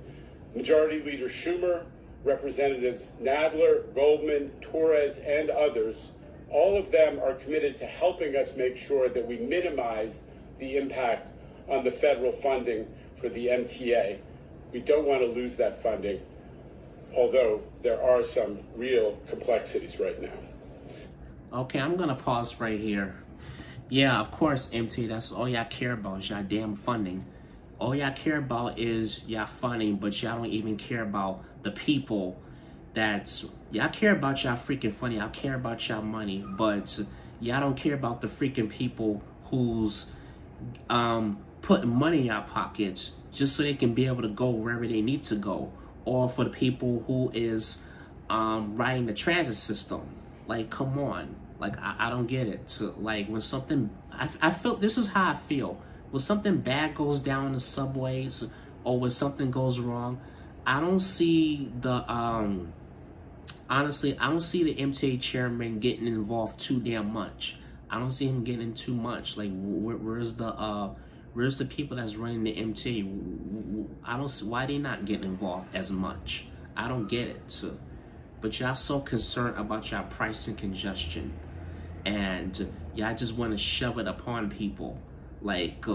Majority Leader Schumer, Representatives Nadler, Goldman, Torres, and others. All of them are committed to helping us make sure that we minimize the impact on the federal funding for the MTA. We don't want to lose that funding, although there are some real complexities right now. Okay, I'm gonna pause right here. Yeah, of course, MTA, that's all y'all care about is y'all damn funding. All y'all care about is y'all funding, but y'all don't even care about the people y'all care about y'all freaking funding, y'all care about y'all money, but y'all don't care about the freaking people who's putting money in y'all pockets just so they can be able to go wherever they need to go, or for the people who is riding the transit system. Like, come on. Like, I don't get it. So, like, when something, I feel, this is how I feel. When something bad goes down in the subways, or when something goes wrong, I don't see the, honestly, I don't see the MTA chairman getting involved too damn much. I don't see him getting in too much. Like, where's the people that's running the MTA? I don't see why they not getting involved as much. I don't get it. So, but y'all so concerned about y'all pricing congestion, and y'all just want to shove it upon people. Like,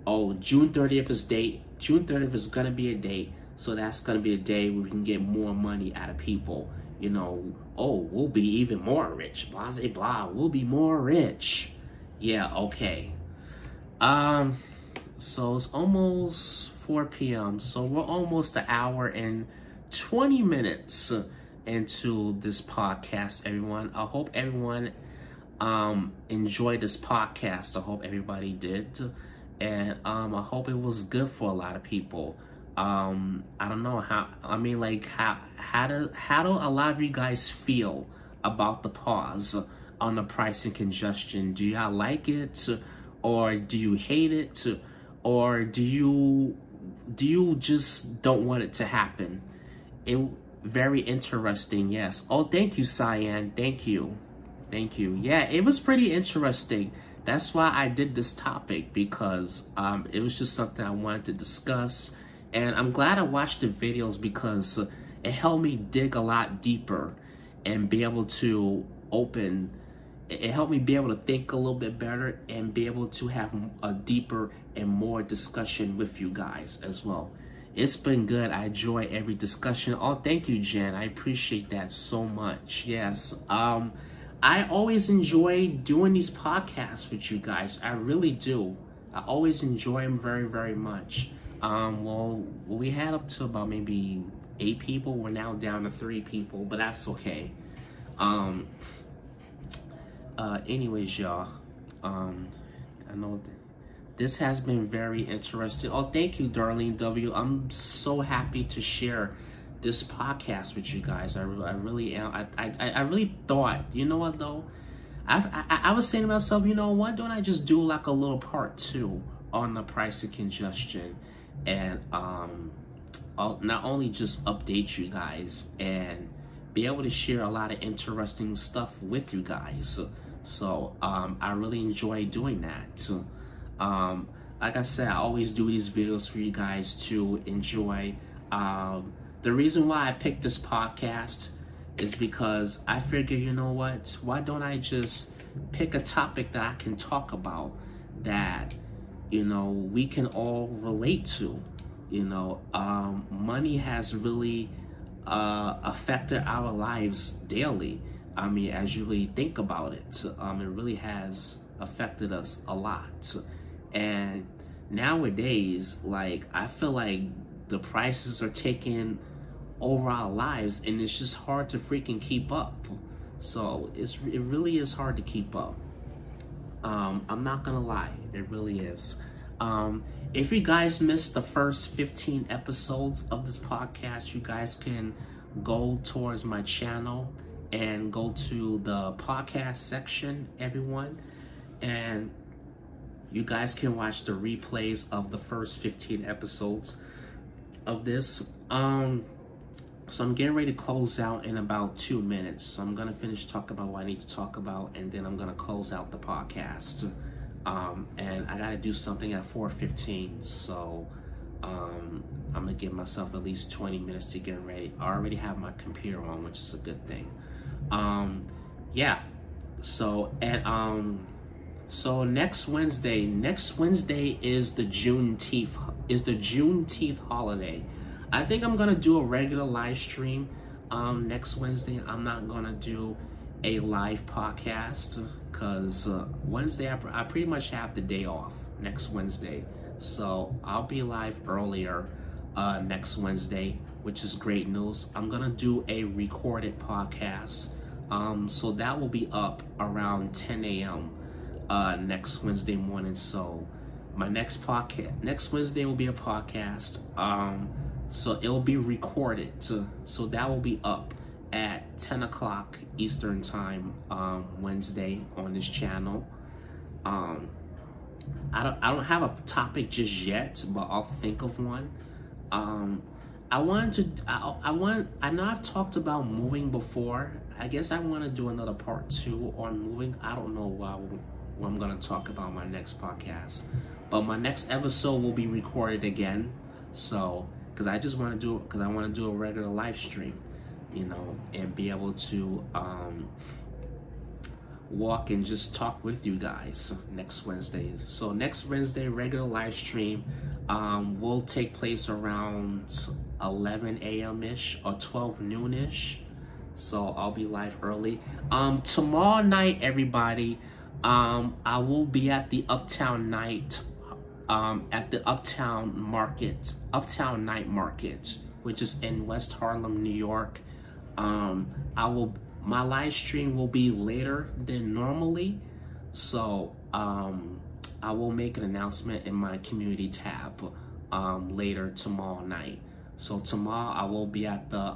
oh, June 30th is date. June 30th is gonna be a date, so that's gonna be a day where we can get more money out of people. You know, oh, we'll be even more rich. Blah, blah, blah. We'll be more rich. Yeah, okay. So it's almost 4 p.m. So we're almost an hour and 20 minutes into this podcast, everyone. I hope everyone enjoyed this podcast. I hope everybody did. And I hope it was good for a lot of people. I don't know how do a lot of you guys feel about the pause on the pricing congestion? Do y'all like it, or do you hate it, or do you just don't want it to happen? Very interesting. Yes. Oh, thank you, Cyan. Thank you. Yeah, it was pretty interesting. That's why I did this topic, because it was just something I wanted to discuss. And I'm glad I watched the videos, because it helped me dig a lot deeper and be able to it helped me be able to think a little bit better and be able to have a deeper and more discussion with you guys as well. It's been good. I enjoy every discussion. Oh, thank you, Jen. I appreciate that so much. Yes. I always enjoy doing these podcasts with you guys. I really do. I always enjoy them very, very much. Well, we had up to about maybe 8 people. We're now down to 3 people, but that's okay. Anyways, y'all, I know this has been very interesting. Oh, thank you, Darlene W. I'm so happy to share this podcast with you guys. I really am. I really thought, you know what though? I was saying to myself, you know, why don't I just do like a little part 2 on the price of congestion, and I'll not only just update you guys and be able to share a lot of interesting stuff with you guys. So I really enjoy doing that. Like I said, I always do these videos for you guys to enjoy. The reason why I picked this podcast is because I figure, you know what, why don't I just pick a topic that I can talk about that, you know, we can all relate to. You know, money has really affected our lives daily. I mean, as you really think about it, it really has affected us a lot. And nowadays, like, I feel like the prices are taking over our lives, and it's just hard to freaking keep up. So it really is hard to keep up. I'm not gonna lie, it really is. If you guys missed the first 15 episodes of this podcast, you guys can go towards my channel and go to the podcast section, everyone, and you guys can watch the replays of the first 15 episodes of this. So I'm getting ready to close out in about 2 minutes. So I'm gonna finish talking about what I need to talk about, and then I'm gonna close out the podcast. And I gotta do something at 4:15. So I'm gonna give myself at least 20 minutes to get ready. I already have my computer on, which is a good thing. Yeah. So so next Wednesday is the Juneteenth holiday. I think I'm gonna do a regular live stream next Wednesday. I'm not gonna do a live podcast because Wednesday I pretty much have the day off next Wednesday. So I'll be live earlier next Wednesday, which is great news. I'm gonna do a recorded podcast. So that will be up around 10 a.m. Next Wednesday morning. So my next Wednesday will be a podcast. So it will be recorded. So that will be up at 10 o'clock Eastern time Wednesday on this channel. I don't have a topic just yet, but I'll think of one. I know I've talked about moving before. I guess I want to do another part 2 on moving. I don't know what I'm gonna talk about my next podcast, but my next episode will be recorded again. So because I want to do a regular live stream, you know, and be able to walk and just talk with you guys next Wednesday. So next Wednesday, regular live stream will take place around 11 a.m. ish or 12 noon ish. So I'll be live early. Tomorrow night, everybody, I will be at the Uptown Night. At the Uptown Night Market, which is in West Harlem, New York. My live stream will be later than normally, so I will make an announcement in my community tab later tomorrow night. So tomorrow I will be at the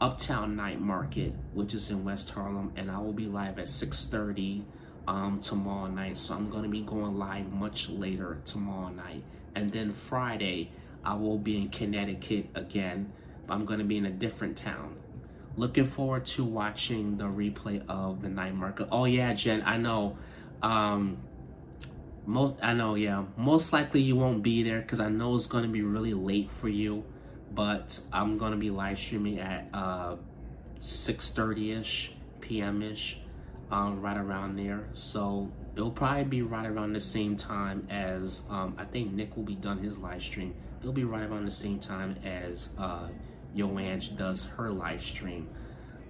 Uptown Night Market, which is in West Harlem, and I will be live at 6:30 tomorrow night. So I'm going to be going live much later tomorrow night. And then Friday I will be in Connecticut again, but I'm going to be in a different town. Looking forward to watching the replay of the night market. Oh yeah, Jen, I know. Most likely you won't be there because I know it's going to be really late for you, but I'm going to be live streaming at 6:30ish p.m.ish. Right around there. So it'll probably be right around the same time as I think Nick will be done his live stream. It'll be right around the same time as Yoange does her live stream.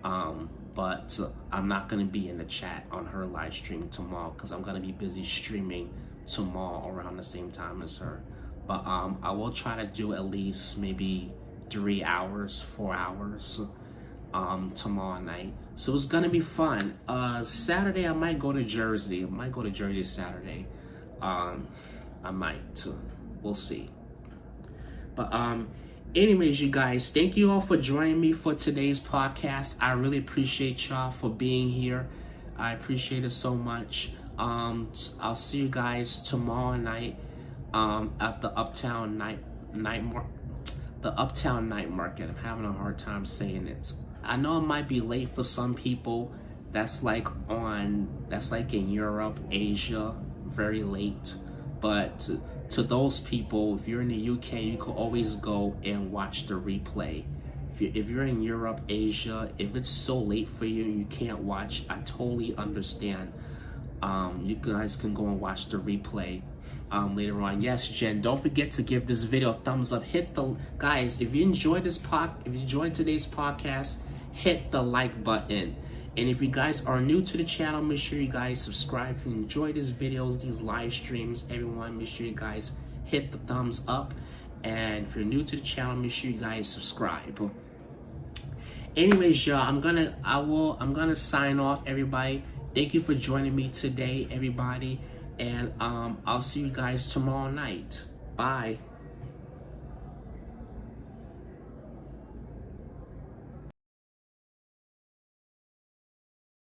But I'm not gonna be in the chat on her live stream tomorrow because I'm gonna be busy streaming tomorrow around the same time as her. But I will try to do at least maybe 3 hours, 4 hours tomorrow night. So it's gonna be fun. Saturday I might go to Jersey. Saturday. I might. We'll see. But anyways, you guys, thank you all for joining me for today's podcast. I really appreciate y'all for being here. I appreciate it so much. I'll see you guys tomorrow night at the Uptown Night Market. I'm having a hard time saying it. I know it might be late for some people. That's like in Europe, Asia, very late. But to those people, if you're in the UK, you can always go and watch the replay. If you're in Europe, Asia, if it's so late for you and you can't watch, I totally understand. You guys can go and watch the replay later on. Yes, Jen, don't forget to give this video a thumbs up. Guys, if you enjoyed today's podcast, hit the like button. And if you guys are new to the channel, make sure you guys subscribe. If you enjoy these videos, these live streams, everyone, make sure you guys hit the thumbs up. And if you're new to the channel, make sure you guys subscribe. Anyways, y'all, I'm gonna sign off, everybody. Thank you for joining me today, everybody. And I'll see you guys tomorrow night. Bye.